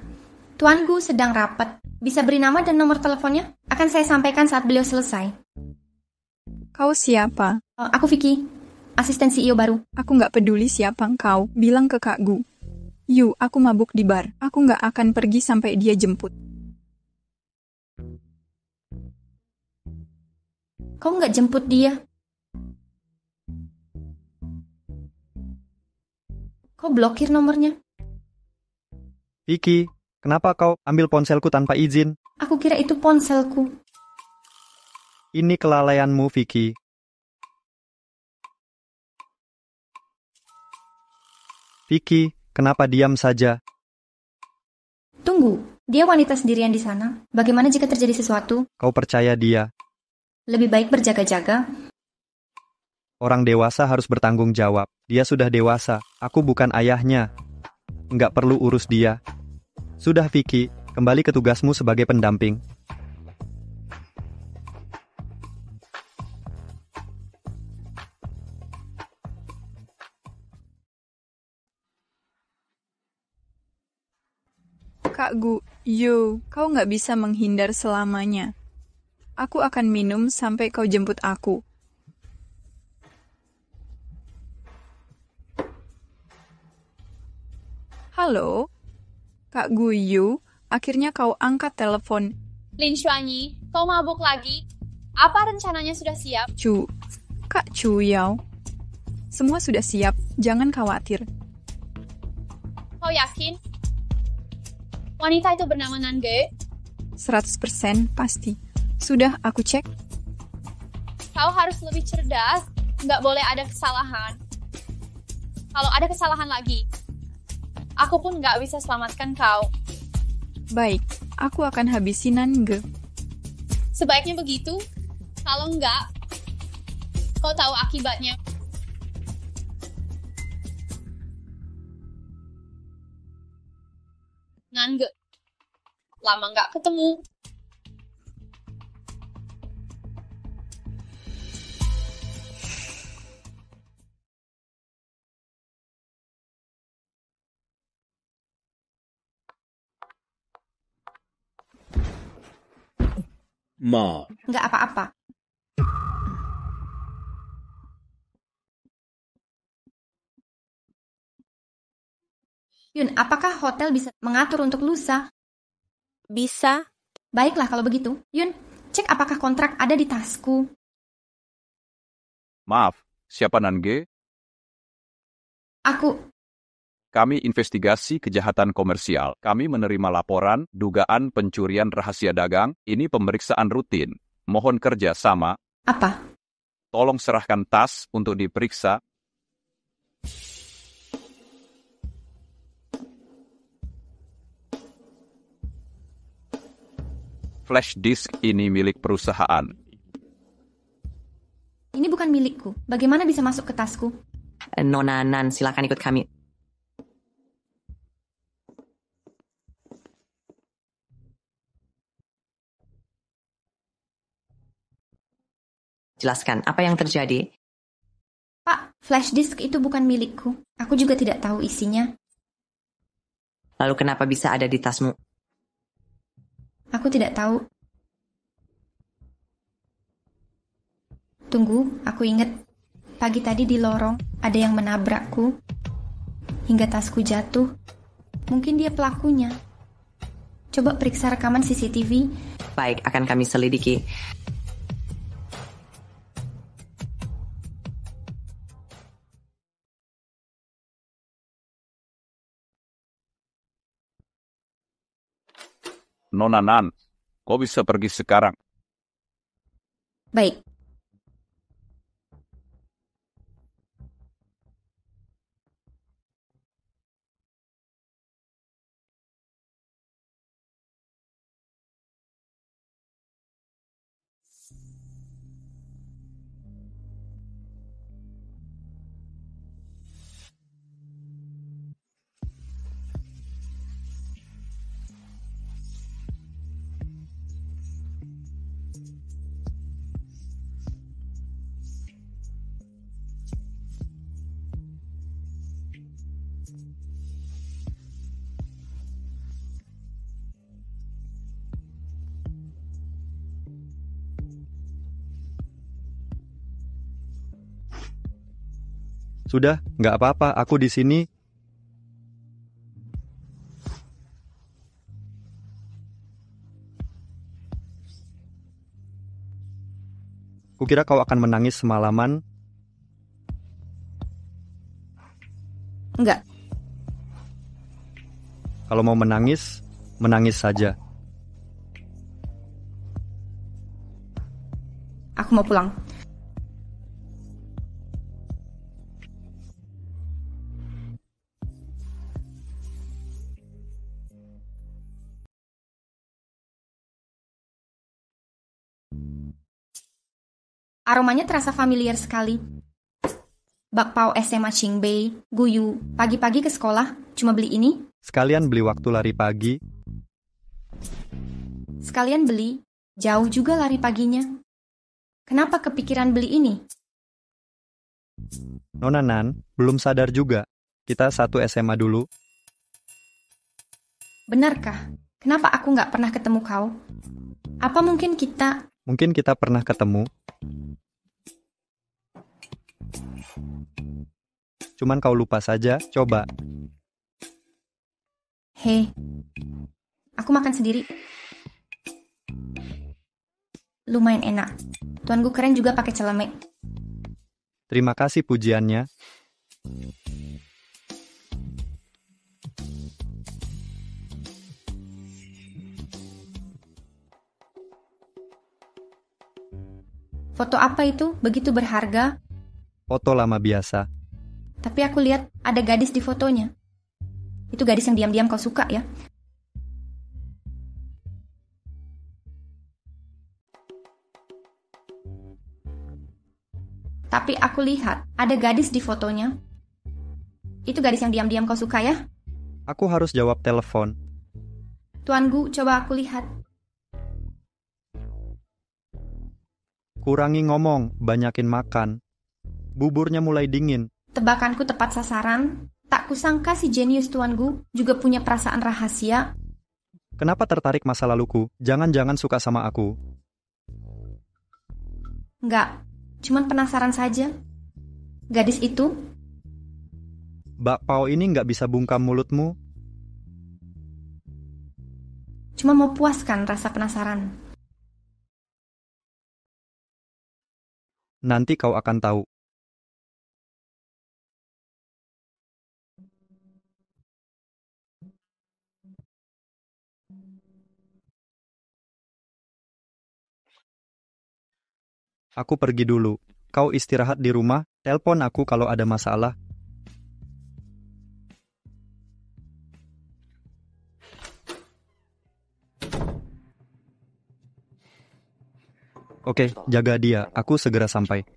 Tuan Gu sedang rapat. Bisa beri nama dan nomor teleponnya? Akan saya sampaikan saat beliau selesai. Kau siapa? Aku Vicky, asisten CEO baru. Aku nggak peduli siapa engkau. Bilang ke Kak Gu. Yu, aku mabuk di bar. Aku nggak akan pergi sampai dia jemput. Kau nggak jemput dia? Kau blokir nomornya? Vicky, kenapa kau ambil ponselku tanpa izin? Aku kira itu ponselku. Ini kelalaianmu, Vicky. Vicky, kenapa diam saja? Tunggu, dia wanita sendirian di sana. Bagaimana jika terjadi sesuatu? Kau percaya dia? Lebih baik berjaga-jaga. Orang dewasa harus bertanggung jawab. Dia sudah dewasa. Aku bukan ayahnya. Nggak perlu urus dia. Sudah, Vicky. Kembali ke tugasmu sebagai pendamping. Kak Guyu, kau nggak bisa menghindar selamanya. Aku akan minum sampai kau jemput aku. Halo? Kak Guyu, akhirnya kau angkat telepon. Lin Xuanyi, kau mabuk lagi? Apa rencananya sudah siap? Kak Chuyao. Semua sudah siap, jangan khawatir. Kau yakin? Wanita itu bernama Nange? 100% pasti. Sudah aku cek. Kau harus lebih cerdas, nggak boleh ada kesalahan. Kalau ada kesalahan lagi, aku pun nggak bisa selamatkan kau. Baik, aku akan habisi Nange. Sebaiknya begitu. Kalau enggak, kau tahu akibatnya. Nange, lama nggak ketemu. Ma. Nggak apa-apa. Yun, apakah hotel bisa mengatur untuk lusa? Bisa. Baiklah kalau begitu. Yun, cek apakah kontrak ada di tasku. Maaf, siapa Nange? Aku. Kami investigasi kejahatan komersial. Kami menerima laporan dugaan pencurian rahasia dagang. Ini pemeriksaan rutin. Mohon kerja sama. Apa? Tolong serahkan tas untuk diperiksa. Flash disk ini milik perusahaan. Ini bukan milikku. Bagaimana bisa masuk ke tasku? Nona Nan, silakan ikut kami. Jelaskan, apa yang terjadi? Pak, flash disk itu bukan milikku. Aku juga tidak tahu isinya. Lalu kenapa bisa ada di tasmu? Aku tidak tahu. Tunggu, aku ingat. Pagi tadi di lorong, ada yang menabrakku. Hingga tasku jatuh. Mungkin dia pelakunya. Coba periksa rekaman CCTV. Baik, akan kami selidiki. Nona Nan, kau bisa pergi sekarang. Baik. Sudah, nggak apa-apa, aku di sini. Kukira kau akan menangis semalaman. Enggak. Kalau mau menangis, menangis saja. Aku mau pulang. Aromanya terasa familiar sekali. Bakpao SMA Qingbei, Guyu, pagi-pagi ke sekolah, cuma beli ini. Sekalian beli waktu lari pagi. Sekalian beli, jauh juga lari paginya. Kenapa kepikiran beli ini? Nona Nan, belum sadar juga. Kita satu SMA dulu. Benarkah? Kenapa aku nggak pernah ketemu kau? Apa mungkin kita... Mungkin kita pernah ketemu. Cuman kau lupa saja, coba. Hei, aku makan sendiri. Lumayan enak. Tuanku keren juga pakai celemek. Terima kasih pujiannya. Foto apa itu? Begitu berharga? Foto lama biasa. Tapi aku lihat ada gadis di fotonya. Itu gadis yang diam-diam kau suka ya? Tapi aku lihat ada gadis di fotonya. Itu gadis yang diam-diam kau suka ya? Aku harus jawab telepon. Tuanku, coba aku lihat. Kurangi ngomong, banyakin makan. Buburnya mulai dingin. Tebakanku tepat sasaran. Tak kusangka si jenius tuanku juga punya perasaan rahasia. Kenapa tertarik masa laluku? Jangan-jangan suka sama aku. Enggak, cuman penasaran saja. Gadis itu? Bakpao ini nggak bisa bungkam mulutmu. Cuma mau puaskan rasa penasaran. Nanti kau akan tahu. Aku pergi dulu. Kau istirahat di rumah, telepon aku kalau ada masalah. Oke, jaga dia. Aku segera sampai.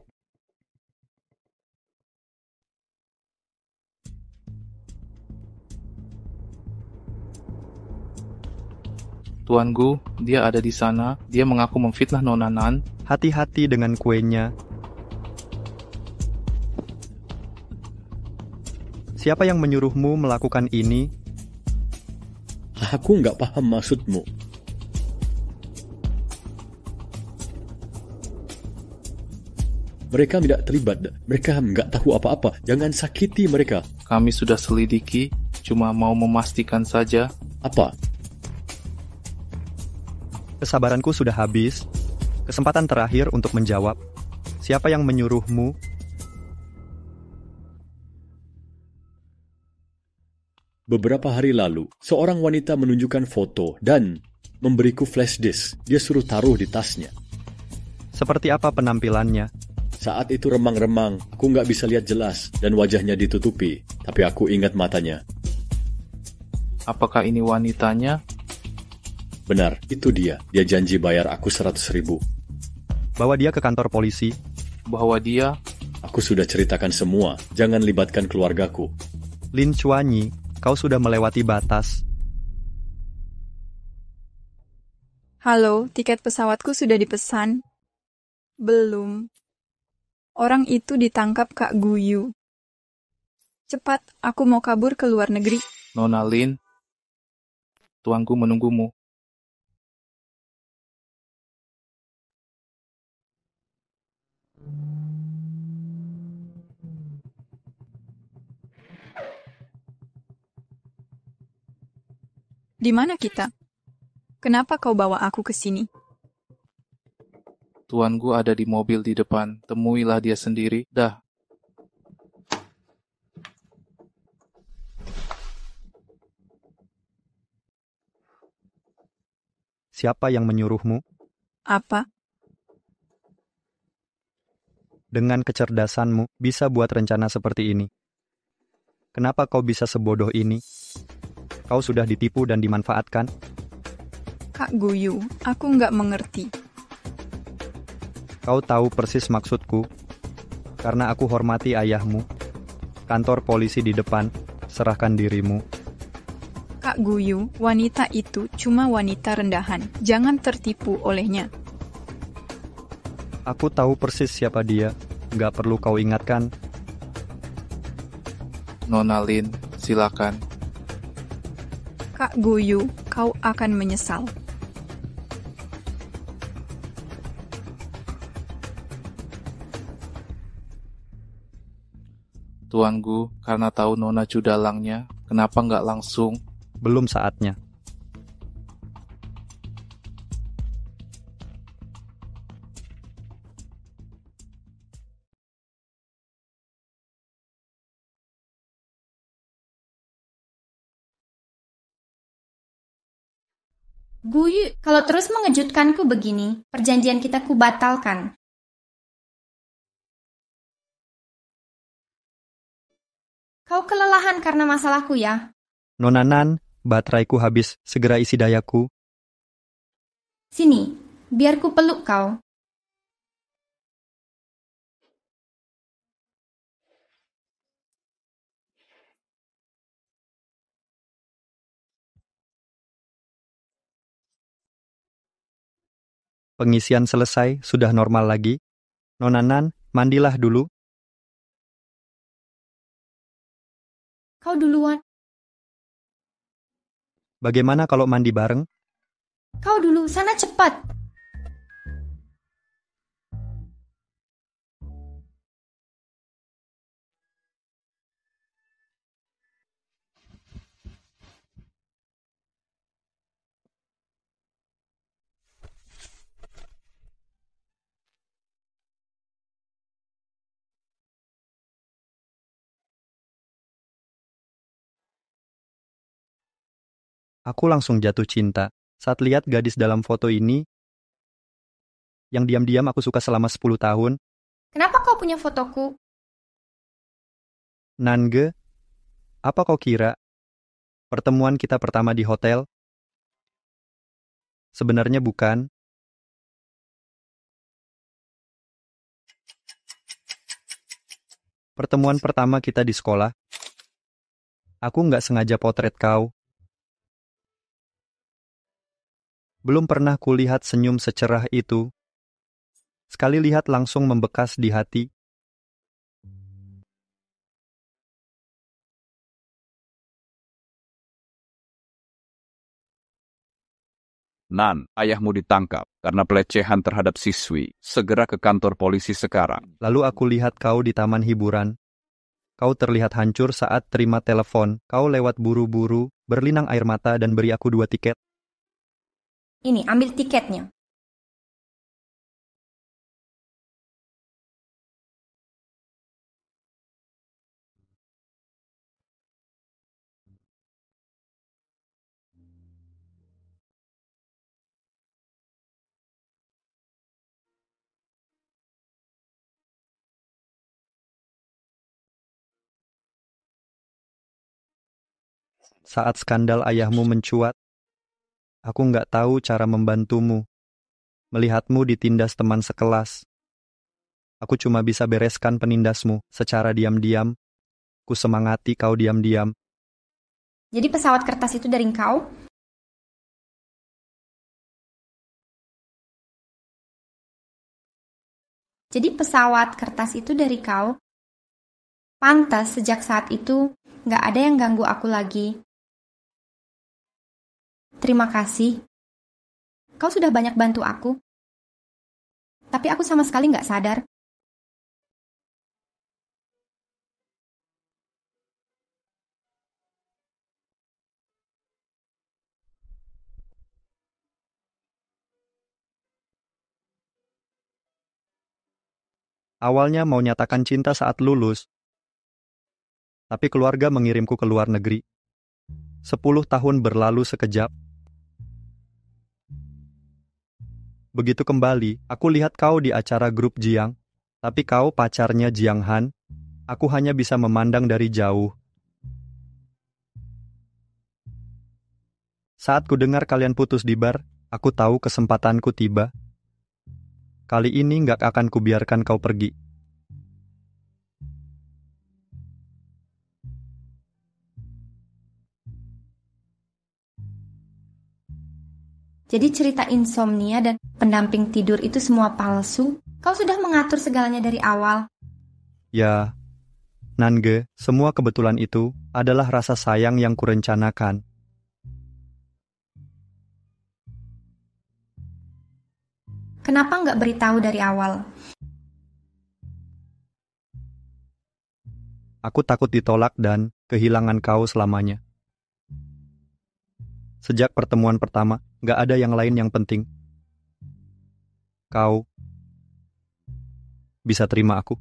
Tuanku, dia ada di sana. Dia mengaku memfitnah Nona Nan. Hati-hati dengan kuenya. Siapa yang menyuruhmu melakukan ini? Aku nggak paham maksudmu. Mereka tidak terlibat. Mereka nggak tahu apa-apa. Jangan sakiti mereka. Kami sudah selidiki, cuma mau memastikan saja. Apa? Kesabaranku sudah habis. Kesempatan terakhir untuk menjawab. Siapa yang menyuruhmu? Beberapa hari lalu, seorang wanita menunjukkan foto dan memberiku flash disk. Dia suruh taruh di tasnya. Seperti apa penampilannya? Saat itu remang-remang, aku nggak bisa lihat jelas dan wajahnya ditutupi. Tapi aku ingat matanya. Apakah ini wanitanya? Benar, itu dia. Dia janji bayar aku 100.000. Bawa dia ke kantor polisi. Bahwa dia... Aku sudah ceritakan semua. Jangan libatkan keluargaku. Lin Chuanyi, kau sudah melewati batas. Halo, tiket pesawatku sudah dipesan. Belum. Orang itu ditangkap Kak Guyu. Cepat, aku mau kabur ke luar negeri. Nona Lin, tuanku menunggumu. Di mana kita? Kenapa kau bawa aku ke sini? Tuanku ada di mobil di depan. Temuilah dia sendiri. Dah. Siapa yang menyuruhmu? Apa? Dengan kecerdasanmu, bisa buat rencana seperti ini. Kenapa kau bisa sebodoh ini? Kau sudah ditipu dan dimanfaatkan? Kak Guyu, aku nggak mengerti. Kau tahu persis maksudku. Karena aku hormati ayahmu. Kantor polisi di depan, serahkan dirimu. Kak Guyu, wanita itu cuma wanita rendahan. Jangan tertipu olehnya. Aku tahu persis siapa dia. Gak perlu kau ingatkan. Nona Lin, silakan. Kak Guyu, kau akan menyesal. Tuanku, karena tahu Nona Cudalangnya, kenapa nggak langsung? Belum saatnya. Guyu, kalau terus mengejutkanku begini, perjanjian kita ku batalkan. Kau kelelahan karena masalahku ya? Nona Nan, bateraiku habis. Segera isi dayaku. Sini, biar ku peluk kau. Pengisian selesai, sudah normal lagi. Nona Nan, mandilah dulu. Kau duluan. Bagaimana kalau mandi bareng? Kau dulu, sana cepat. Aku langsung jatuh cinta saat lihat gadis dalam foto ini yang diam-diam aku suka selama 10 tahun. Kenapa kau punya fotoku? Nange, apa kau kira? Pertemuan kita pertama di hotel? Sebenarnya bukan. Pertemuan pertama kita di sekolah. Aku nggak sengaja potret kau. Belum pernah kulihat senyum secerah itu. Sekali lihat langsung membekas di hati. Nan, ayahmu ditangkap karena pelecehan terhadap siswi. Segera ke kantor polisi sekarang. Lalu aku lihat kau di taman hiburan. Kau terlihat hancur saat terima telepon. Kau lewat buru-buru, berlinang air mata dan beri aku 2 tiket. Ini, ambil tiketnya. Saat skandal ayahmu mencuat, aku nggak tahu cara membantumu. Melihatmu ditindas teman sekelas. Aku cuma bisa bereskan penindasmu secara diam-diam. Ku semangati kau diam-diam. Jadi pesawat kertas itu dari kau? Jadi pesawat kertas itu dari kau? Pantas sejak saat itu nggak ada yang ganggu aku lagi. Terima kasih. Kau sudah banyak bantu aku. Tapi aku sama sekali nggak sadar. Awalnya mau nyatakan cinta saat lulus, tapi keluarga mengirimku ke luar negeri. 10 tahun berlalu sekejap. Begitu kembali, aku lihat kau di acara grup Jiang, tapi kau pacarnya Jiang Han. Aku hanya bisa memandang dari jauh. Saat ku dengar kalian putus di bar, aku tahu kesempatanku tiba. Kali ini gak akan kubiarkan kau pergi. Jadi cerita insomnia dan pendamping tidur itu semua palsu? Kau sudah mengatur segalanya dari awal? Ya, Nange, semua kebetulan itu adalah rasa sayang yang kurencanakan. Kenapa nggak beritahu dari awal? Aku takut ditolak dan kehilangan kau selamanya. Sejak pertemuan pertama, nggak ada yang lain yang penting. Kau bisa terima aku.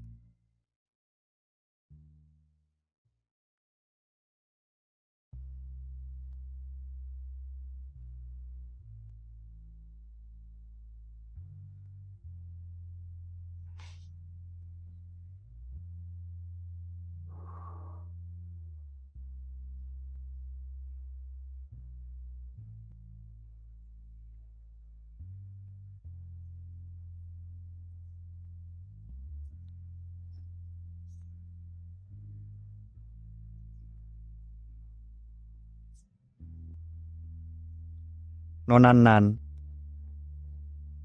Nona Nan.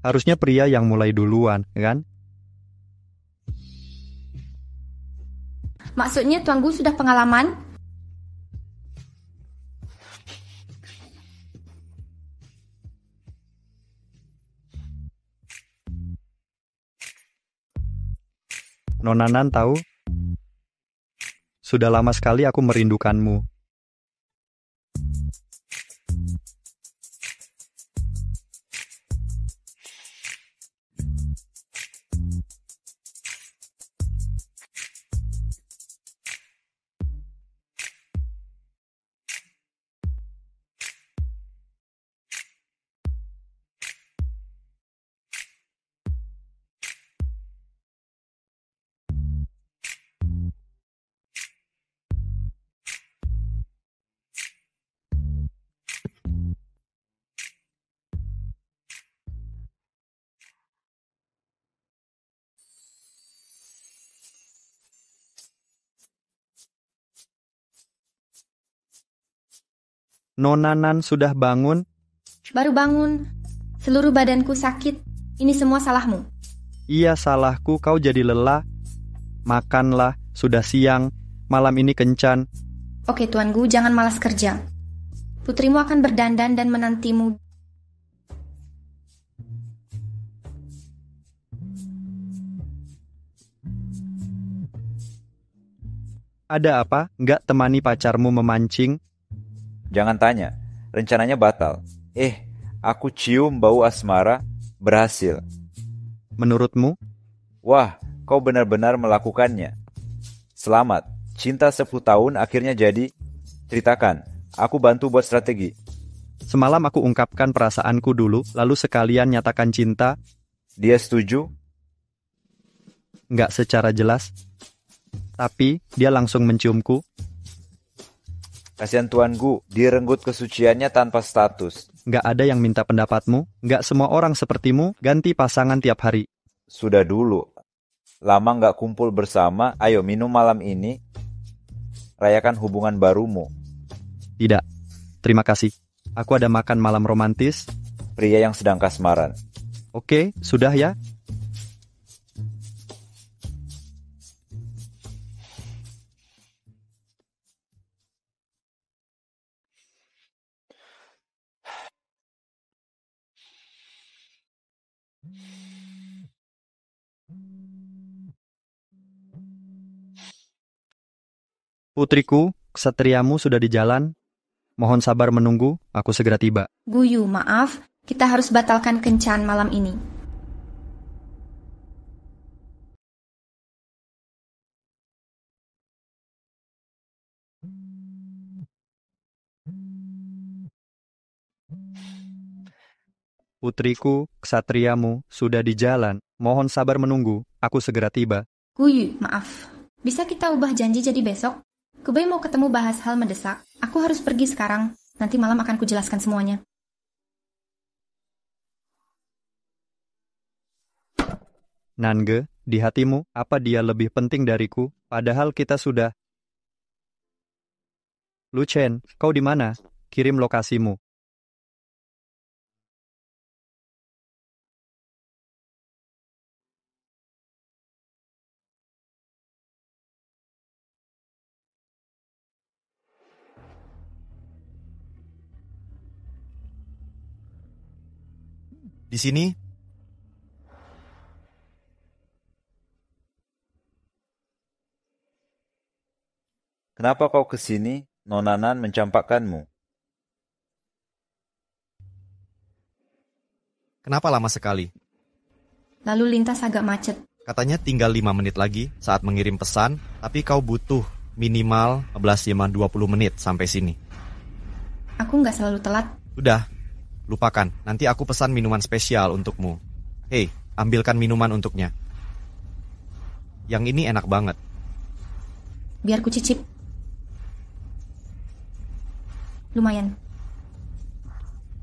Harusnya pria yang mulai duluan, kan? Maksudnya Tuan Gu sudah pengalaman? Nona Nan tahu? Sudah lama sekali aku merindukanmu. Nona Nan sudah bangun? Baru bangun. Seluruh badanku sakit. Ini semua salahmu. Iya, salahku. Kau jadi lelah. Makanlah, sudah siang. Malam ini kencan. Oke, Tuan Gu, jangan malas kerja. Putrimu akan berdandan dan menantimu. Ada apa? Nggak temani pacarmu memancing? Jangan tanya, rencananya batal. Aku cium bau asmara, berhasil. Menurutmu? Wah, kau benar-benar melakukannya. Selamat, cinta 10 tahun akhirnya jadi. Ceritakan, aku bantu buat strategi. Semalam aku ungkapkan perasaanku dulu, lalu sekalian nyatakan cinta. Dia setuju? Nggak secara jelas. Tapi dia langsung menciumku. Kasihan Tuan Gu, direnggut kesuciannya tanpa status. Nggak ada yang minta pendapatmu. Nggak semua orang sepertimu ganti pasangan tiap hari. Sudah dulu. Lama nggak kumpul bersama, ayo minum malam ini. Rayakan hubungan barumu. Tidak, terima kasih. Aku ada makan malam romantis. Pria yang sedang kasmaran. Oke, sudah ya. Putriku, kesatriamu sudah di jalan. Mohon sabar menunggu, aku segera tiba. Guyu, maaf, kita harus batalkan kencan malam ini. Putriku, ksatriamu, sudah di jalan. Mohon sabar menunggu, aku segera tiba. Guyu, maaf. Bisa kita ubah janji jadi besok? Kubei mau ketemu bahas hal mendesak. Aku harus pergi sekarang. Nanti malam akan kujelaskan semuanya. Nange, di hatimu, apa dia lebih penting dariku? Padahal kita sudah... Lu Chen, kau di mana? Kirim lokasimu. Di sini? Kenapa kau ke sini? Nona Nan mencampakkanmu. Kenapa lama sekali? Lalu lintas agak macet. Katanya tinggal 5 menit lagi saat mengirim pesan, tapi kau butuh minimal 15-20 menit sampai sini. Aku nggak selalu telat. Sudah, lupakan. Nanti aku pesan minuman spesial untukmu. Hei, ambilkan minuman untuknya. Yang ini enak banget. Biar ku cicip. Lumayan.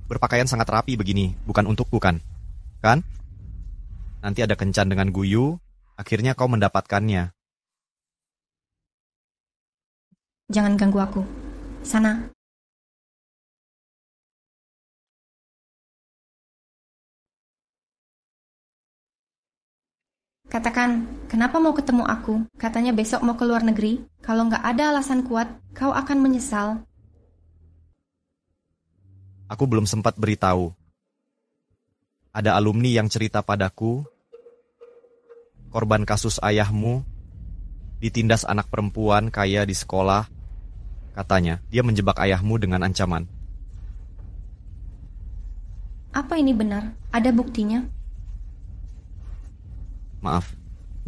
Berpakaian sangat rapi begini, bukan untukku kan? Kan? Nanti ada kencan dengan Guyu, akhirnya kau mendapatkannya. Jangan ganggu aku. Sana. Katakan, kenapa mau ketemu aku? Katanya besok mau ke luar negeri. Kalau nggak ada alasan kuat, kau akan menyesal. Aku belum sempat beritahu. Ada alumni yang cerita padaku, korban kasus ayahmu, ditindas anak perempuan kaya di sekolah. Katanya, dia menjebak ayahmu dengan ancaman. Apa ini benar? Ada buktinya? Maaf,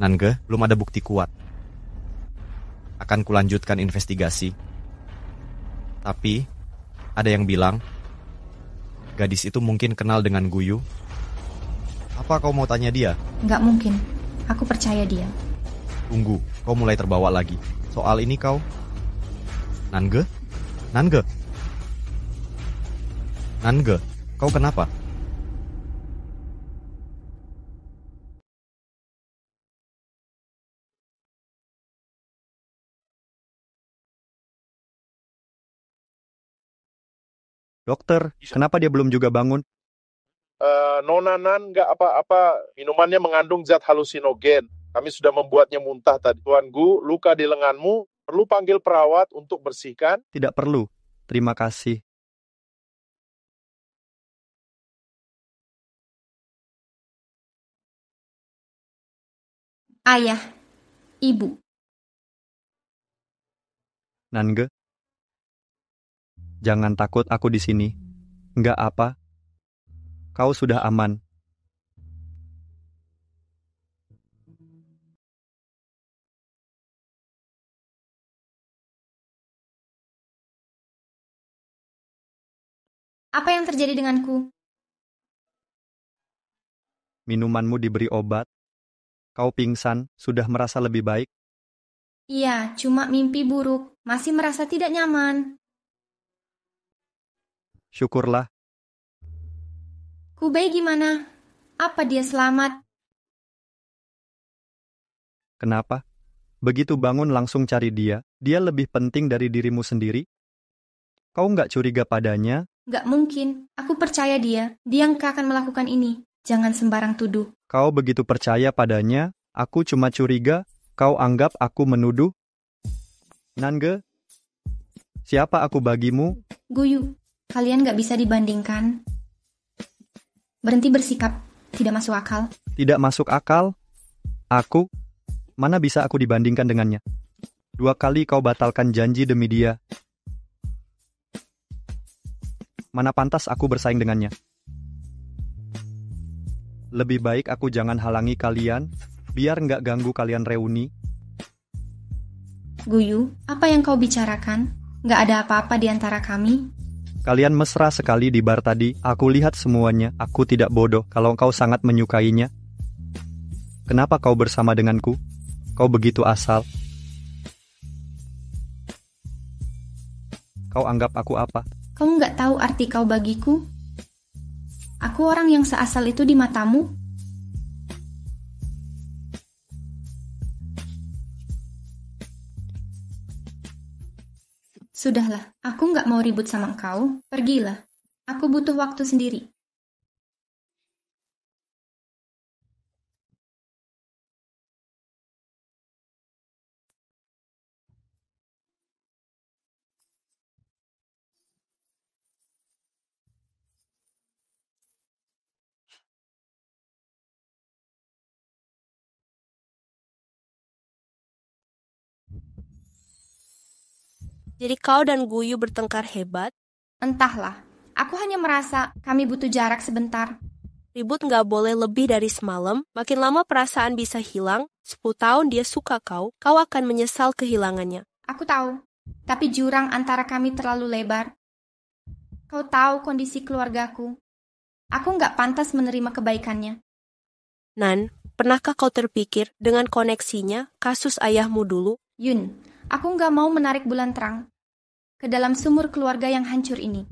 Nange, belum ada bukti kuat. Akan kulanjutkan investigasi. Tapi, ada yang bilang, gadis itu mungkin kenal dengan Guyu. Apa kau mau tanya dia? Nggak mungkin. Aku percaya dia. Tunggu, kau mulai terbawa lagi. Soal ini kau... Nange? Nange? Nange, kau kenapa? Dokter, kenapa dia belum juga bangun? Nona Nan nggak apa-apa, minumannya mengandung zat halusinogen. Kami sudah membuatnya muntah tadi. Tuan Gu, luka di lenganmu, perlu panggil perawat untuk bersihkan? Tidak perlu, terima kasih. Ayah, ibu. Nange, jangan takut aku di sini. Nggak apa. Kau sudah aman. Apa yang terjadi denganku? Minumanmu diberi obat. Kau pingsan, sudah merasa lebih baik? Iya, cuma mimpi buruk. Masih merasa tidak nyaman. Syukurlah. Kubei gimana? Apa dia selamat? Kenapa? Begitu bangun langsung cari dia. Dia lebih penting dari dirimu sendiri? Kau nggak curiga padanya? Nggak mungkin. Aku percaya dia. Dia nggak akan melakukan ini. Jangan sembarang tuduh. Kau begitu percaya padanya? Aku cuma curiga. Kau anggap aku menuduh? Nange, siapa aku bagimu? Guyu, kalian nggak bisa dibandingkan. Berhenti bersikap, tidak masuk akal. Tidak masuk akal? Aku? Mana bisa aku dibandingkan dengannya? 2 kali kau batalkan janji demi dia. Mana pantas aku bersaing dengannya? Lebih baik aku jangan halangi kalian, biar nggak ganggu kalian reuni. Guyu, apa yang kau bicarakan? Nggak ada apa-apa di antara kami. Kalian mesra sekali di bar tadi. Aku lihat semuanya. Aku tidak bodoh kalau kau sangat menyukainya. Kenapa kau bersama denganku? Kau begitu asal. Kau anggap aku apa? Kau nggak tahu arti kau bagiku? Aku orang yang seasal itu di matamu? Sudahlah, aku nggak mau ribut sama kau. Pergilah. Aku butuh waktu sendiri. Jadi kau dan Guyu bertengkar hebat? Entahlah, aku hanya merasa kami butuh jarak sebentar. Ribut nggak boleh lebih dari semalam, makin lama perasaan bisa hilang, 10 tahun dia suka kau akan menyesal kehilangannya. Aku tahu, tapi jurang antara kami terlalu lebar. Kau tahu kondisi keluargaku. Aku nggak pantas menerima kebaikannya. Nan, pernahkah kau terpikir dengan koneksinya, kasus ayahmu dulu? Yun, aku nggak mau menarik bulan terang ke dalam sumur keluarga yang hancur ini.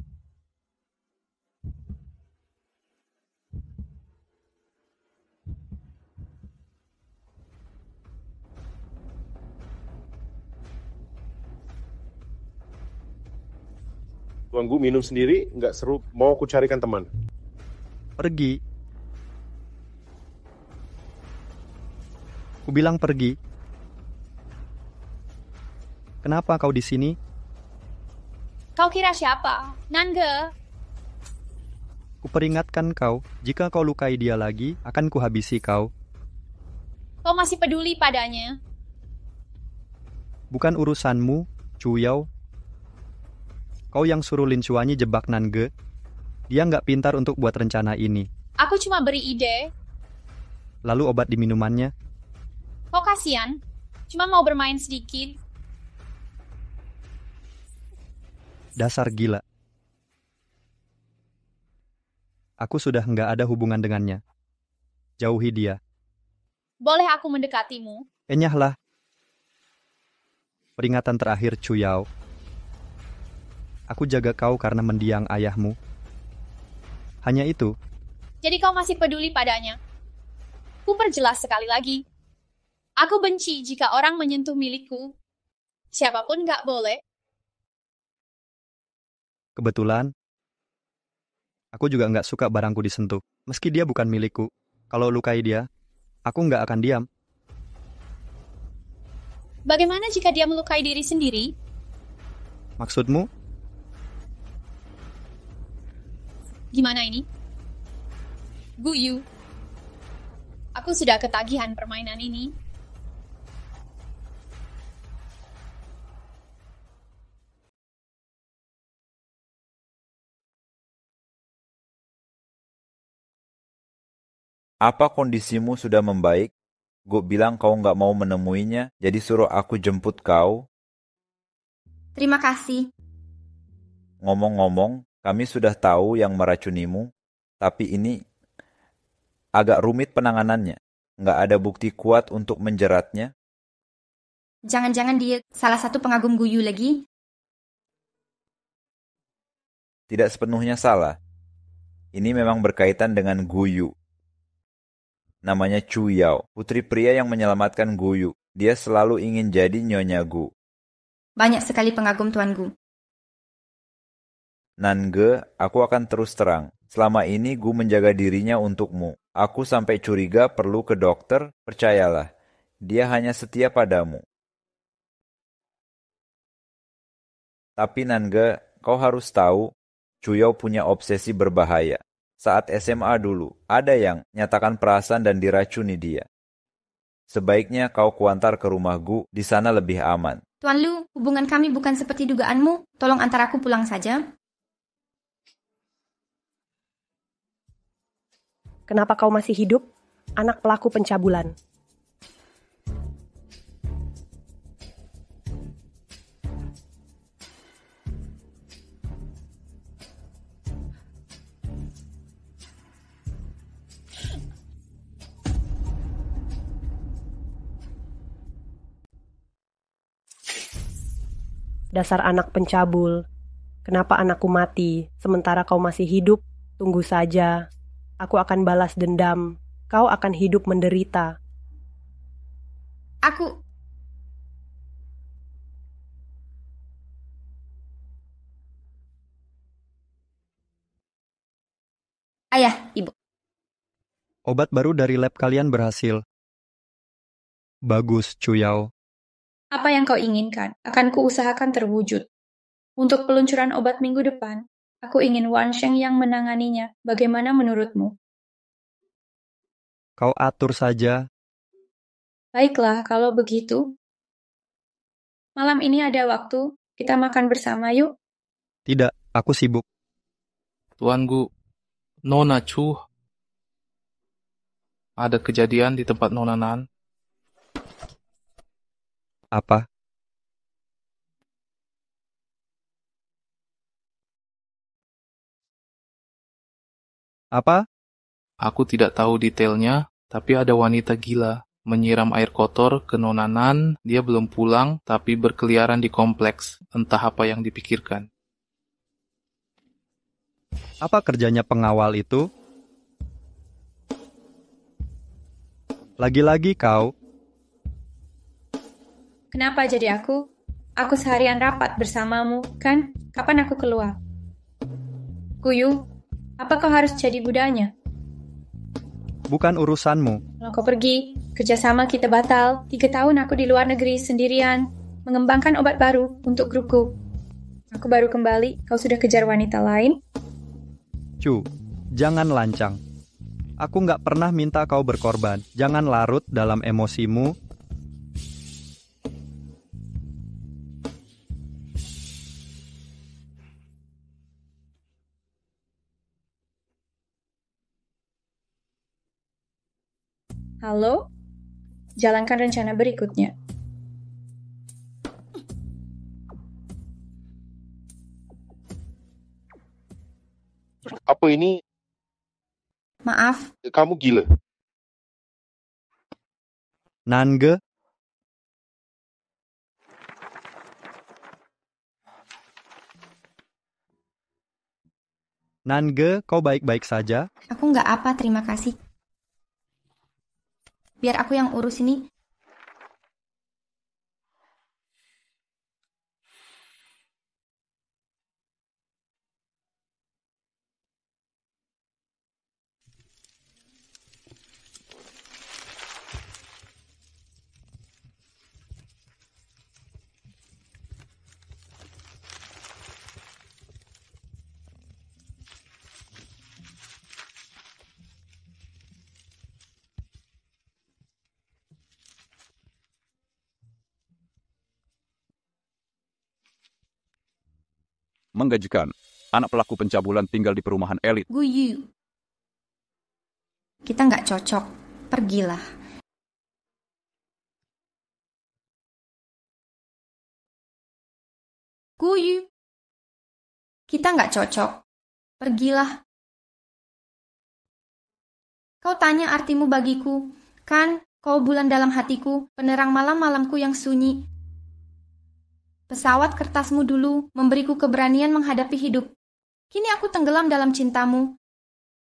Tuan Gu minum sendiri, nggak seru. Mau aku carikan teman? Pergi. Ku bilang pergi. Kenapa kau di sini? Kau kira siapa? Nangge. Kuperingatkan kau, jika kau lukai dia lagi, akan kuhabisi kau. Kau masih peduli padanya? Bukan urusanmu, Chuyao. Kau yang suruh Lin Xuanyi jebak Nangge. Dia nggak pintar untuk buat rencana ini. Aku cuma beri ide. Lalu obat di minumannya. Kau kasihan? Cuma mau bermain sedikit. Dasar gila. Aku sudah nggak ada hubungan dengannya. Jauhi dia. Boleh aku mendekatimu? Enyahlah. Peringatan terakhir, Chuyao. Aku jaga kau karena mendiang ayahmu. Hanya itu. Jadi kau masih peduli padanya? Ku perjelas sekali lagi. Aku benci jika orang menyentuh milikku. Siapapun nggak boleh. Kebetulan, aku juga nggak suka barangku disentuh. Meski dia bukan milikku. Kalau lukai dia, aku nggak akan diam. Bagaimana jika dia melukai diri sendiri? Maksudmu? Gimana ini? Guyu. Aku sudah ketagihan permainan ini. Apa kondisimu sudah membaik? Gue bilang kau nggak mau menemuinya, jadi suruh aku jemput kau. Terima kasih. Ngomong-ngomong, kami sudah tahu yang meracunimu, tapi ini agak rumit penanganannya. Nggak ada bukti kuat untuk menjeratnya. Jangan-jangan dia salah satu pengagum Guyu lagi? Tidak sepenuhnya salah. Ini memang berkaitan dengan Guyu. Namanya Chuyao, putri pria yang menyelamatkan Guyu. Dia selalu ingin jadi Nyonya Gu. Banyak sekali pengagum Tuan Gu. Nangge, aku akan terus terang. Selama ini Gu menjaga dirinya untukmu. Aku sampai curiga perlu ke dokter, percayalah. Dia hanya setia padamu. Tapi Nangge, kau harus tahu, Chuyao punya obsesi berbahaya. Saat SMA dulu, ada yang nyatakan perasaan dan diracuni dia. Sebaiknya kau kuantar ke rumah Gu, di sana lebih aman. Tuan Lu, hubungan kami bukan seperti dugaanmu. Tolong antar aku pulang saja. Kenapa kau masih hidup? Anak pelaku pencabulan. Dasar anak pencabul. Kenapa anakku mati, sementara kau masih hidup? Tunggu saja. Aku akan balas dendam. Kau akan hidup menderita. Aku... Ayah, Ibu. Obat baru dari lab kalian berhasil. Bagus, Chuyao. Apa yang kau inginkan akan kuusahakan terwujud. Untuk peluncuran obat minggu depan, aku ingin Wan Sheng yang menanganinya. Bagaimana menurutmu? Kau atur saja. Baiklah, kalau begitu. Malam ini ada waktu, kita makan bersama yuk. Tidak, aku sibuk. Tuan Gu, Nona Chu. Ada kejadian di tempat Nona Nan. Apa? Apa? Aku tidak tahu detailnya, tapi ada wanita gila menyiram air kotor ke Nona Nan. Dia belum pulang, tapi berkeliaran di kompleks. Entah apa yang dipikirkan. Apa kerjanya pengawal itu? Lagi-lagi kau. Kenapa jadi aku? Aku seharian rapat bersamamu, kan? Kapan aku keluar? Guyu, apa kau harus jadi budanya? Bukan urusanmu. Kalau kau pergi, kerjasama kita batal. 3 tahun aku di luar negeri sendirian, mengembangkan obat baru untuk grupku. Aku baru kembali, kau sudah kejar wanita lain? Cu, jangan lancang. Aku nggak pernah minta kau berkorban. Jangan larut dalam emosimu. Halo? Jalankan rencana berikutnya. Apa ini? Maaf. Kamu gila. Nange? Nange, kau baik-baik saja? Aku nggak apa, terima kasih. Biar aku yang urus ini. Menggajikan. Anak pelaku pencabulan tinggal di perumahan elit. Guyu. Kita nggak cocok. Pergilah. Guyu. Kita nggak cocok. Pergilah. Kau tanya artimu bagiku. Kan, kau bulan dalam hatiku, penerang malam-malamku yang sunyi. Pesawat kertasmu dulu memberiku keberanian menghadapi hidup. Kini aku tenggelam dalam cintamu.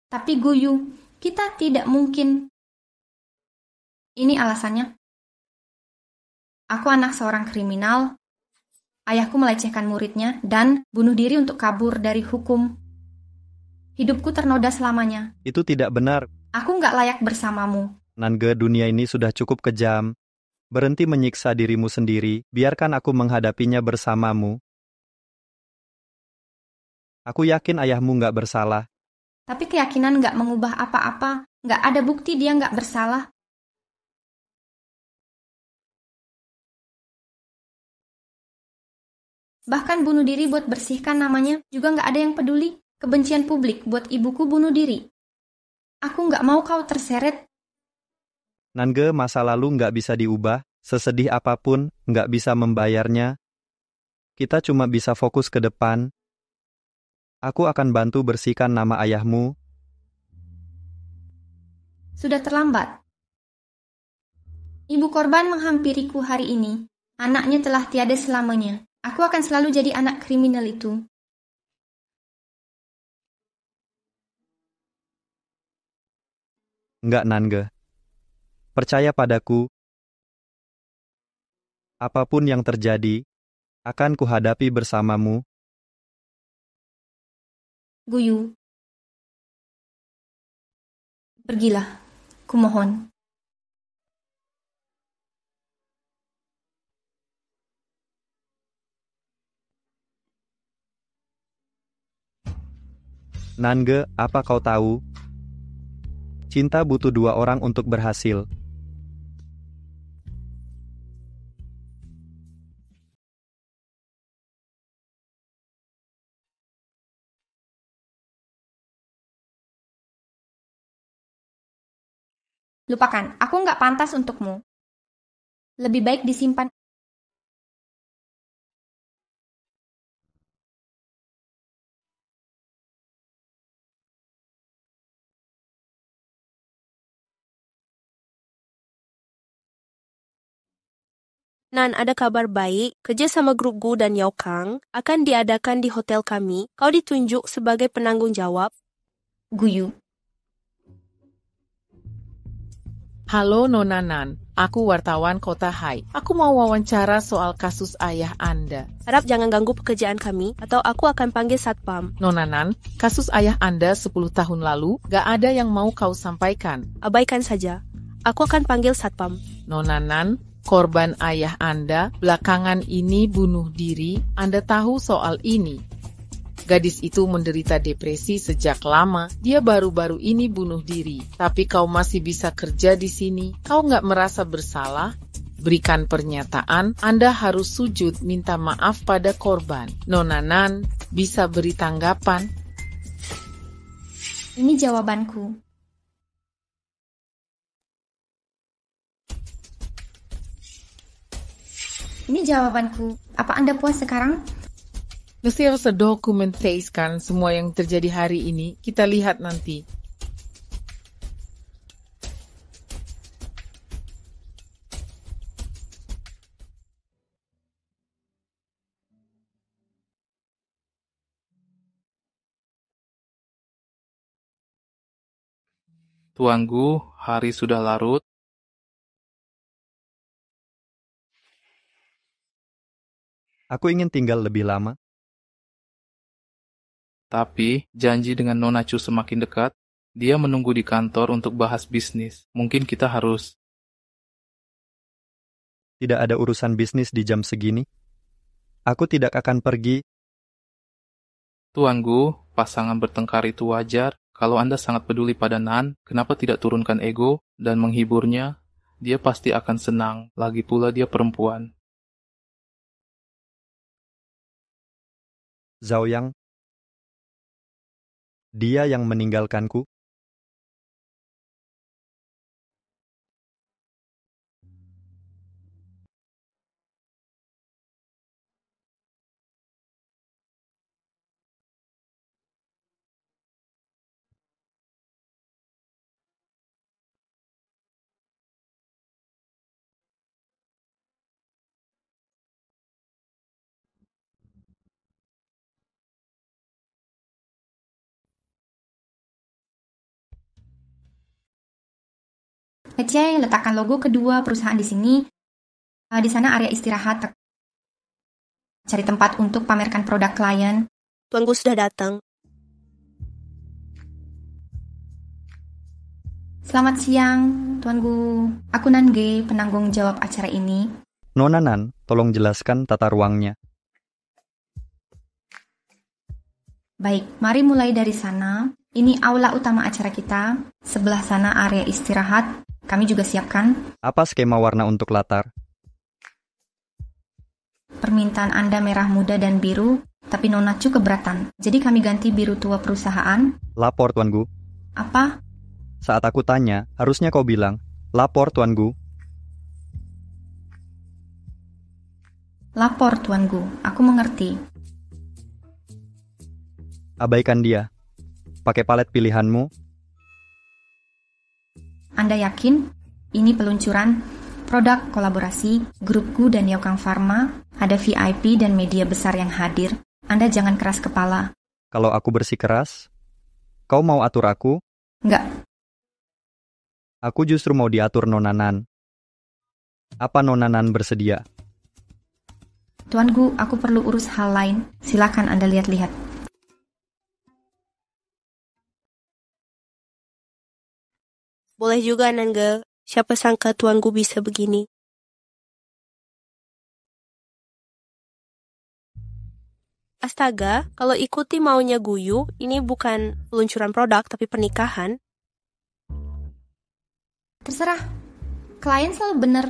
Tapi Guyu, kita tidak mungkin. Ini alasannya. Aku anak seorang kriminal. Ayahku melecehkan muridnya dan bunuh diri untuk kabur dari hukum. Hidupku ternoda selamanya. Itu tidak benar. Aku nggak layak bersamamu. Nange, dunia ini sudah cukup kejam. Berhenti menyiksa dirimu sendiri, biarkan aku menghadapinya bersamamu. Aku yakin ayahmu nggak bersalah. Tapi keyakinan nggak mengubah apa-apa. Nggak ada bukti dia nggak bersalah. Bahkan bunuh diri buat bersihkan namanya juga nggak ada yang peduli. Kebencian publik buat ibuku bunuh diri. Aku nggak mau kau terseret. Nange, masa lalu nggak bisa diubah, sesedih apapun nggak bisa membayarnya. Kita cuma bisa fokus ke depan. Aku akan bantu bersihkan nama ayahmu. Sudah terlambat. Ibu korban menghampiriku hari ini. Anaknya telah tiada selamanya. Aku akan selalu jadi anak kriminal itu. Enggak, Nange. Percaya padaku. Apapun yang terjadi, akan kuhadapi bersamamu. Guyu. Pergilah, kumohon. Nange, apa kau tahu? Cinta butuh 2 orang untuk berhasil. Lupakan, aku nggak pantas untukmu. Lebih baik disimpan. Nan, ada kabar baik. Kerja sama grup Gu dan Yao Kang akan diadakan di hotel kami. Kau ditunjuk sebagai penanggung jawab. Guyu. Halo Nona Nan, aku wartawan Kota Hai. Aku mau wawancara soal kasus ayah Anda. Harap jangan ganggu pekerjaan kami atau aku akan panggil satpam. Nona Nan, kasus ayah Anda 10 tahun lalu, gak ada yang mau kau sampaikan. Abaikan saja. Aku akan panggil satpam. Nona Nan, korban ayah Anda belakangan ini bunuh diri. Anda tahu soal ini? Gadis itu menderita depresi sejak lama. Dia baru-baru ini bunuh diri. Tapi kau masih bisa kerja di sini. Kau nggak merasa bersalah? Berikan pernyataan. Anda harus sujud minta maaf pada korban. Nona Nan, bisa beri tanggapan? Ini jawabanku. Ini jawabanku. Apa Anda puas sekarang? Mesti harus dokumentasikan semua yang terjadi hari ini. Kita lihat nanti. Tuan Gu, hari sudah larut. Aku ingin tinggal lebih lama. Tapi, janji dengan Nona Chu semakin dekat, dia menunggu di kantor untuk bahas bisnis. Mungkin kita harus... Tidak ada urusan bisnis di jam segini. Aku tidak akan pergi. Tuan Gu, pasangan bertengkar itu wajar. Kalau Anda sangat peduli pada Nan, kenapa tidak turunkan ego dan menghiburnya? Dia pasti akan senang. Lagi pula dia perempuan. Zhao Yang, dia yang meninggalkanku. Ece, letakkan logo kedua perusahaan di sini. Di sana area istirahat. Cari tempat untuk pamerkan produk klien. Tuan Gu sudah datang. Selamat siang, Tuan Gu. Aku Nange, penanggung jawab acara ini. Nona Nan, tolong jelaskan tata ruangnya. Baik, mari mulai dari sana. Ini aula utama acara kita. Sebelah sana area istirahat. Kami juga siapkan. Apa skema warna untuk latar? Permintaan Anda merah muda dan biru, tapi Nona Chu keberatan. Jadi kami ganti biru tua perusahaan. Lapor, Tuan Gu. Apa? Saat aku tanya, harusnya kau bilang, lapor, Tuan Gu. Lapor, Tuan Gu. Aku mengerti. Abaikan dia. Pakai palet pilihanmu. Anda yakin? Ini peluncuran. produk kolaborasi, grupku dan Yaokang Pharma, ada VIP dan media besar yang hadir. Anda jangan keras kepala. Kalau aku bersikeras, kau mau atur aku? Enggak. Aku justru mau diatur Nona Nan. Apa Nona Nan bersedia? Tuan Gu, aku perlu urus hal lain. Silakan Anda lihat-lihat. Boleh juga, Nangge. Siapa sangka Tuan Gu bisa begini. Astaga, kalau ikuti maunya Guyu, ini bukan peluncuran produk tapi pernikahan. Terserah. Klien selalu benar.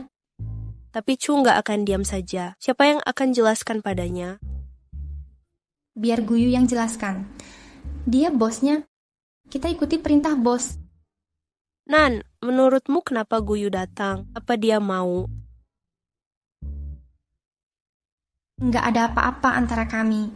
Tapi Chu nggak akan diam saja. Siapa yang akan jelaskan padanya? Biar Guyu yang jelaskan. Dia bosnya. Kita ikuti perintah bos. Nan, menurutmu kenapa Guyu datang? Apa dia mau? Nggak ada apa-apa antara kami.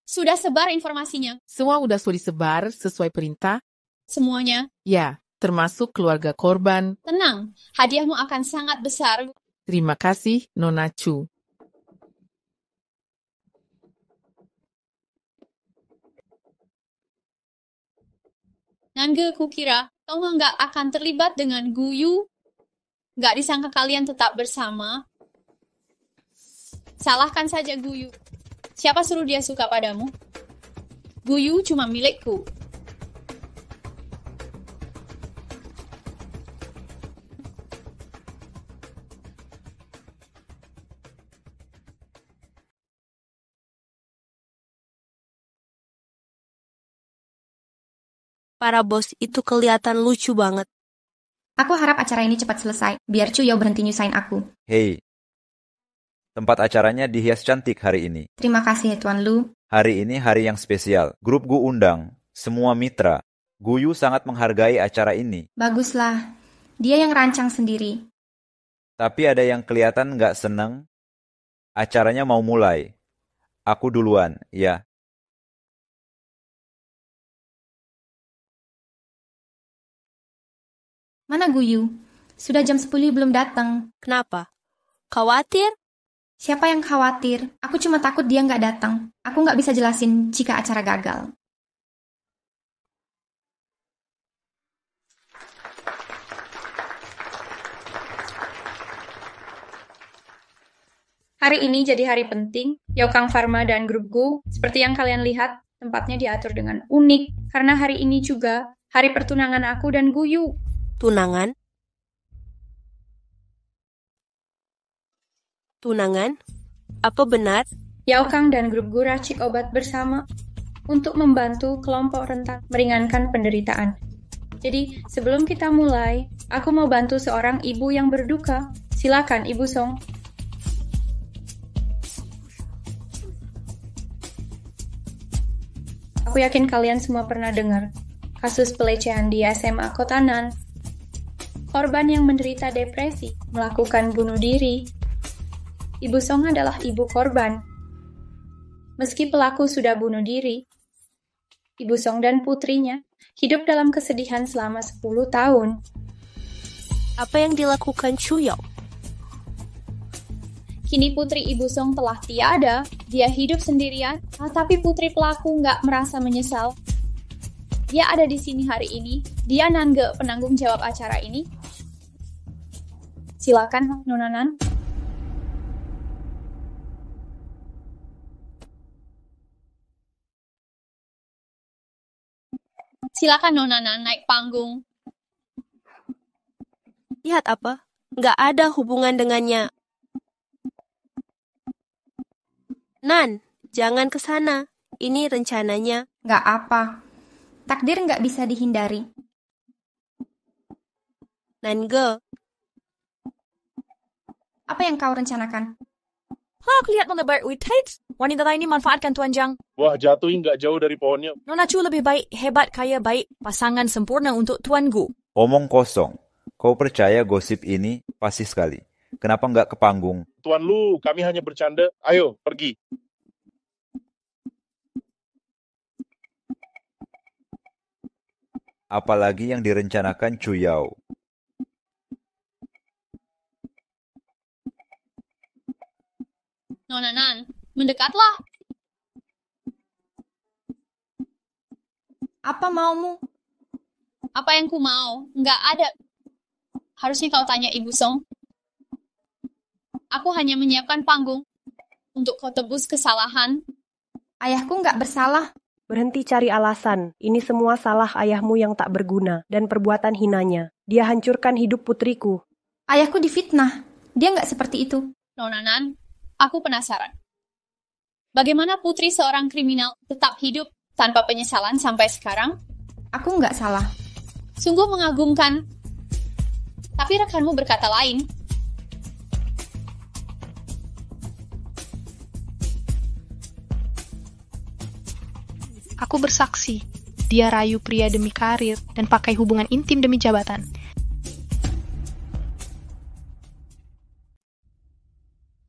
Sudah sebar informasinya. Semua udah sudah disebar sesuai perintah? Semuanya. Ya, termasuk keluarga korban. Tenang, hadiahmu akan sangat besar. Terima kasih, Nona Chu. Nangge, kukira kau nggak akan terlibat dengan Guyu. Nggak disangka kalian tetap bersama. Salahkan saja Guyu. Siapa suruh dia suka padamu? Guyu cuma milikku. Para bos itu kelihatan lucu banget. Aku harap acara ini cepat selesai, biar Chu Yao berhenti nyusahin aku. Hei, tempat acaranya dihias cantik hari ini. Terima kasih, Tuan Lu. Hari ini hari yang spesial. Grup Gu undang semua mitra. Guyu sangat menghargai acara ini. Baguslah, dia yang rancang sendiri. Tapi ada yang kelihatan nggak seneng. Acaranya mau mulai. Aku duluan, ya. Mana Guyu? Sudah jam 10 belum datang. Kenapa? Khawatir? Siapa yang khawatir? Aku cuma takut dia nggak datang. Aku nggak bisa jelasin jika acara gagal. Hari ini jadi hari penting. Yaokang Pharma dan grup Gu, seperti yang kalian lihat, tempatnya diatur dengan unik. Karena hari ini juga hari pertunangan aku dan Guyu. Tunangan? Tunangan? Apa benar? Yaokang dan grup Gu racik obat bersama untuk membantu kelompok rentan meringankan penderitaan. Jadi, sebelum kita mulai, aku mau bantu seorang ibu yang berduka. Silakan, Ibu Song. Aku yakin kalian semua pernah dengar kasus pelecehan di SMA Kota Nan. Korban yang menderita depresi melakukan bunuh diri. Ibu Song adalah ibu korban. Meski pelaku sudah bunuh diri, Ibu Song dan putrinya hidup dalam kesedihan selama 10 tahun. Apa yang dilakukan Chu Yao? Kini putri Ibu Song telah tiada. Dia hidup sendirian, tapi putri pelaku nggak merasa menyesal. Dia ada di sini hari ini. Dia Nangge, penanggung jawab acara ini. Silakan, Nona Nan. Silakan Nona Nan naik panggung. Lihat apa? Nggak ada hubungan dengannya. Nan, jangan ke sana. Ini rencananya. Nggak apa. Takdir nggak bisa dihindari. Nangge. Apa yang kau rencanakan? Aku lihat melebar tides. Wanita lain ini manfaatkan Tuan Jang. Wah, jatuhin nggak jauh dari pohonnya. Nona Chu lebih baik, hebat, kaya, baik. Pasangan sempurna untuk Tuan Gu. Omong kosong. Kau percaya gosip ini? Pasti sekali. Kenapa nggak ke panggung? Tuan Lu, kami hanya bercanda. Ayo, pergi. apalagi yang direncanakan Chu Yao. Nona Nan, mendekatlah. Apa maumu? Apa yang ku mau? Nggak ada. Harusnya kau tanya Ibu Song. Aku hanya menyiapkan panggung untuk kau tebus kesalahan. Ayahku nggak bersalah. Berhenti cari alasan. Ini semua salah ayahmu yang tak berguna dan perbuatan hinanya. Dia hancurkan hidup putriku. Ayahku difitnah. Dia nggak seperti itu. Nona Nan, aku penasaran. Bagaimana putri seorang kriminal tetap hidup tanpa penyesalan sampai sekarang? Aku nggak salah. Sungguh mengagumkan. Tapi rekanmu berkata lain. Aku bersaksi, dia rayu pria demi karir dan pakai hubungan intim demi jabatan.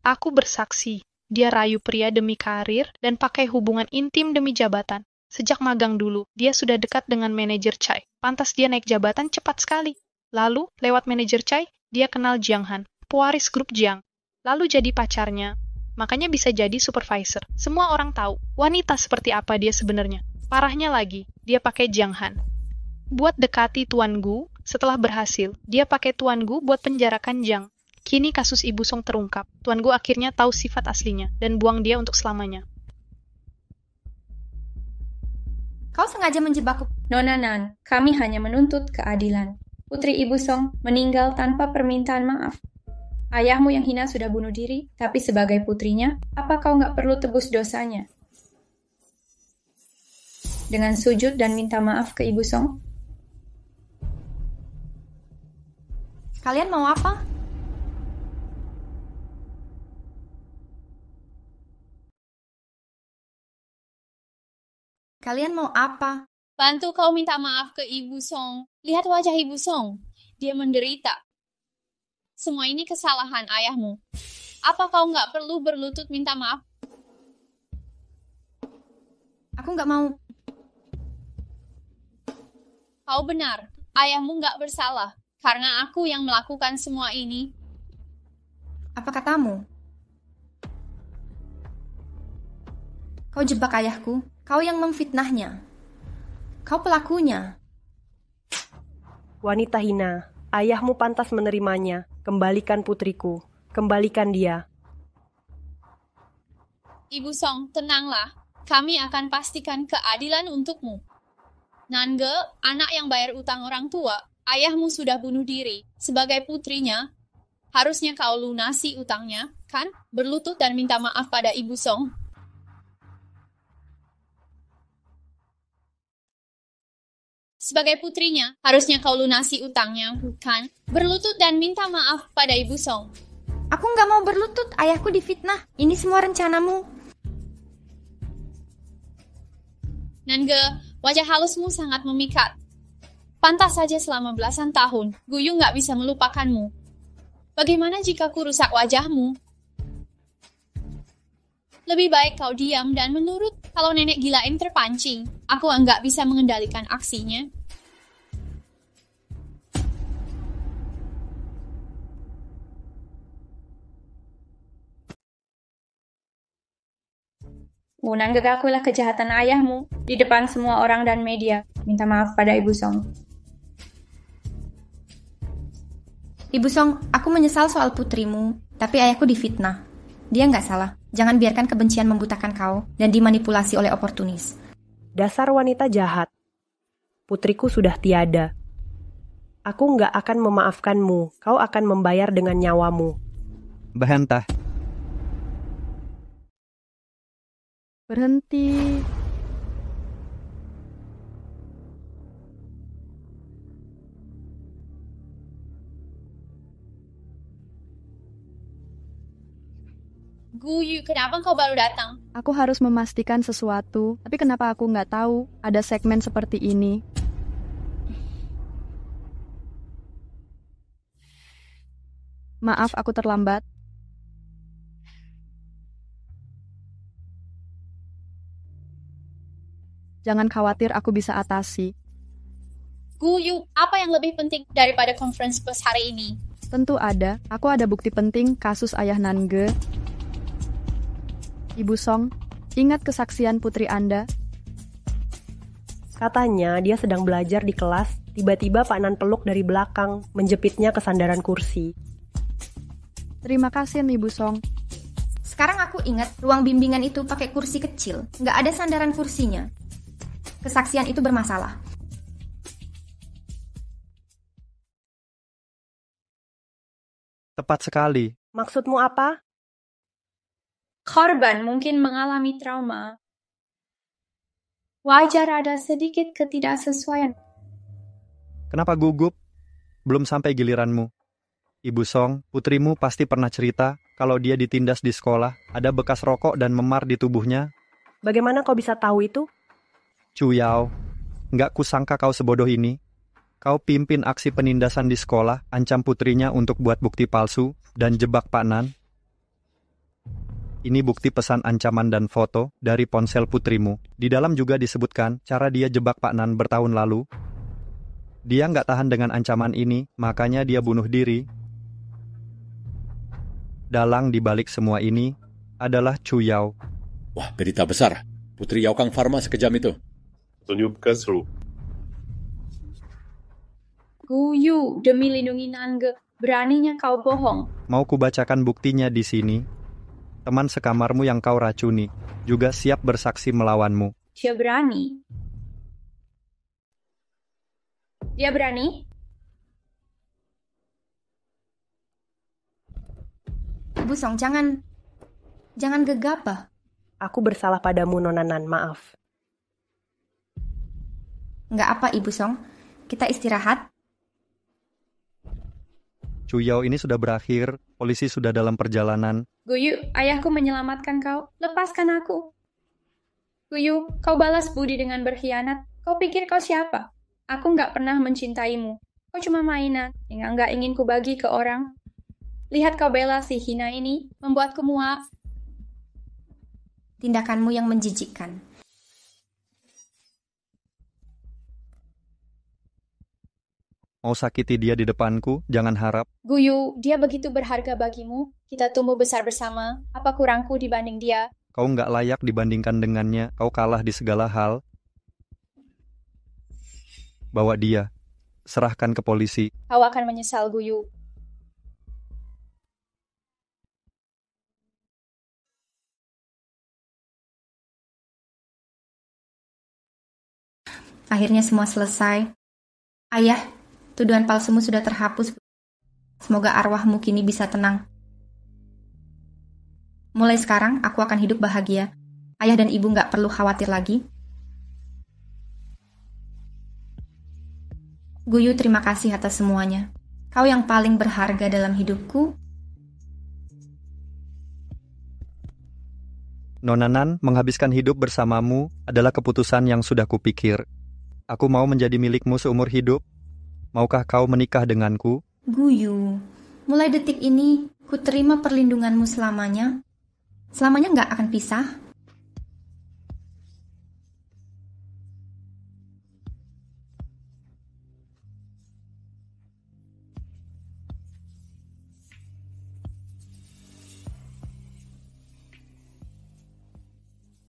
Aku bersaksi, dia rayu pria demi karir dan pakai hubungan intim demi jabatan. Sejak magang dulu, dia sudah dekat dengan manajer Chai. Pantas dia naik jabatan cepat sekali. Lalu, lewat manajer Chai, dia kenal Jiang Han, pewaris grup Jiang. Lalu jadi pacarnya. Makanya bisa jadi supervisor. Semua orang tahu, wanita seperti apa dia sebenarnya. Parahnya lagi, dia pakai Jiang Han. Buat dekati Tuan Gu, setelah berhasil, dia pakai Tuan Gu buat penjarakan Jiang. Kini kasus Ibu Song terungkap. Tuan Gu akhirnya tahu sifat aslinya dan buang dia untuk selamanya. Kau sengaja menjebakku. Nona Nan, kami hanya menuntut keadilan. Putri Ibu Song meninggal tanpa permintaan maaf. Ayahmu yang hina sudah bunuh diri, tapi sebagai putrinya, apa kau nggak perlu tebus dosanya? Dengan sujud dan minta maaf ke Ibu Song? Kalian mau apa? Kalian mau apa? Bantu kau minta maaf ke Ibu Song. Lihat wajah Ibu Song. Dia menderita. Semua ini kesalahan ayahmu. Apa kau nggak perlu berlutut minta maaf? Aku nggak mau. Kau benar. Ayahmu nggak bersalah. Karena aku yang melakukan semua ini. Apa katamu? Kau jebak ayahku. Kau yang memfitnahnya. Kau pelakunya. Wanita hina, ayahmu pantas menerimanya. Kembalikan putriku. Kembalikan dia. Ibu Song, tenanglah. Kami akan pastikan keadilan untukmu. Nange, anak yang bayar utang orang tua, ayahmu sudah bunuh diri. Sebagai putrinya, harusnya kau lunasi utangnya, kan? Berlutut dan minta maaf pada Ibu Song. Sebagai putrinya, harusnya kau lunasi utangnya, bukan? Berlutut dan minta maaf pada Ibu Song. Aku nggak mau berlutut, ayahku difitnah. Ini semua rencanamu. Nange, wajah halusmu sangat memikat. Pantas saja selama belasan tahun, Guyu nggak bisa melupakanmu. Bagaimana jika ku rusak wajahmu? Lebih baik kau diam dan menurut. Kalau nenek gilain terpancing, aku nggak bisa mengendalikan aksinya. Wunan gagakulah kejahatan ayahmu di depan semua orang dan media. Minta maaf pada Ibu Song. Ibu Song, aku menyesal soal putrimu, tapi ayahku difitnah. Dia nggak salah. Jangan biarkan kebencian membutakan kau dan dimanipulasi oleh oportunis. Dasar wanita jahat. Putriku sudah tiada. Aku nggak akan memaafkanmu. Kau akan membayar dengan nyawamu. Bahentah. Berhenti. Guyu, kenapa kau baru datang? Aku harus memastikan sesuatu, tapi kenapa aku nggak tahu ada segmen seperti ini? Maaf, aku terlambat. Jangan khawatir, aku bisa atasi. Guyu, apa yang lebih penting daripada conference pers hari ini? Tentu ada. Aku ada bukti penting kasus ayah Nange. Ibu Song, ingat kesaksian putri Anda? Katanya dia sedang belajar di kelas, tiba-tiba Pak Nan peluk dari belakang, menjepitnya ke sandaran kursi. Terima kasih, Ibu Song. Sekarang aku ingat ruang bimbingan itu pakai kursi kecil, nggak ada sandaran kursinya. Kesaksian itu bermasalah. Tepat sekali. Maksudmu apa? Korban mungkin mengalami trauma. Wajar ada sedikit ketidaksesuaian. Kenapa gugup? Belum sampai giliranmu. Ibu Song, putrimu pasti pernah cerita kalau dia ditindas di sekolah, ada bekas rokok dan memar di tubuhnya. Bagaimana kau bisa tahu itu? Chu Yao, nggak kusangka kau sebodoh ini. Kau pimpin aksi penindasan di sekolah, ancam putrinya untuk buat bukti palsu, dan jebak Pak Nan. Ini bukti pesan ancaman dan foto dari ponsel putrimu. Di dalam juga disebutkan cara dia jebak Pak Nan bertahun lalu. Dia nggak tahan dengan ancaman ini, makanya dia bunuh diri. Dalang di balik semua ini adalah Chu Yao. Wah, berita besar. Putri Yao Kang Pharma sekejam itu. Tunjukkan seru. Guyu, demi lindungi Nange, beraninya kau bohong. Mau kubacakan buktinya di sini. Teman sekamarmu yang kau racuni juga siap bersaksi melawanmu. Dia berani. Dia berani? Ibu Song, jangan gegabah. Aku bersalah padamu, Nona Nan, maaf. Nggak apa, Ibu Song. Kita istirahat. Chu Yao ini sudah berakhir, polisi sudah dalam perjalanan. Guyu, ayahku menyelamatkan kau. Lepaskan aku. Guyu, kau balas budi dengan berkhianat. Kau pikir kau siapa? Aku nggak pernah mencintaimu. Kau cuma mainan yang nggak ingin ku bagi ke orang. Lihat kau bela si hina ini, membuatku muak. Tindakanmu yang menjijikkan. Mau sakiti dia di depanku, jangan harap. Guyu, dia begitu berharga bagimu. Kita tumbuh besar bersama. Apa kurangku dibanding dia? Kau nggak layak dibandingkan dengannya. Kau kalah di segala hal. Bawa dia. Serahkan ke polisi. Kau akan menyesal, Guyu. Akhirnya semua selesai. Ayah, tuduhan palsumu sudah terhapus. Semoga arwahmu kini bisa tenang. Mulai sekarang, aku akan hidup bahagia. Ayah dan ibu nggak perlu khawatir lagi. Guyu, terima kasih atas semuanya. Kau yang paling berharga dalam hidupku. Nona Nan, menghabiskan hidup bersamamu adalah keputusan yang sudah kupikir. Aku mau menjadi milikmu seumur hidup. Maukah kau menikah denganku? Guyu, mulai detik ini ku terima perlindunganmu selamanya. Selamanya nggak akan pisah.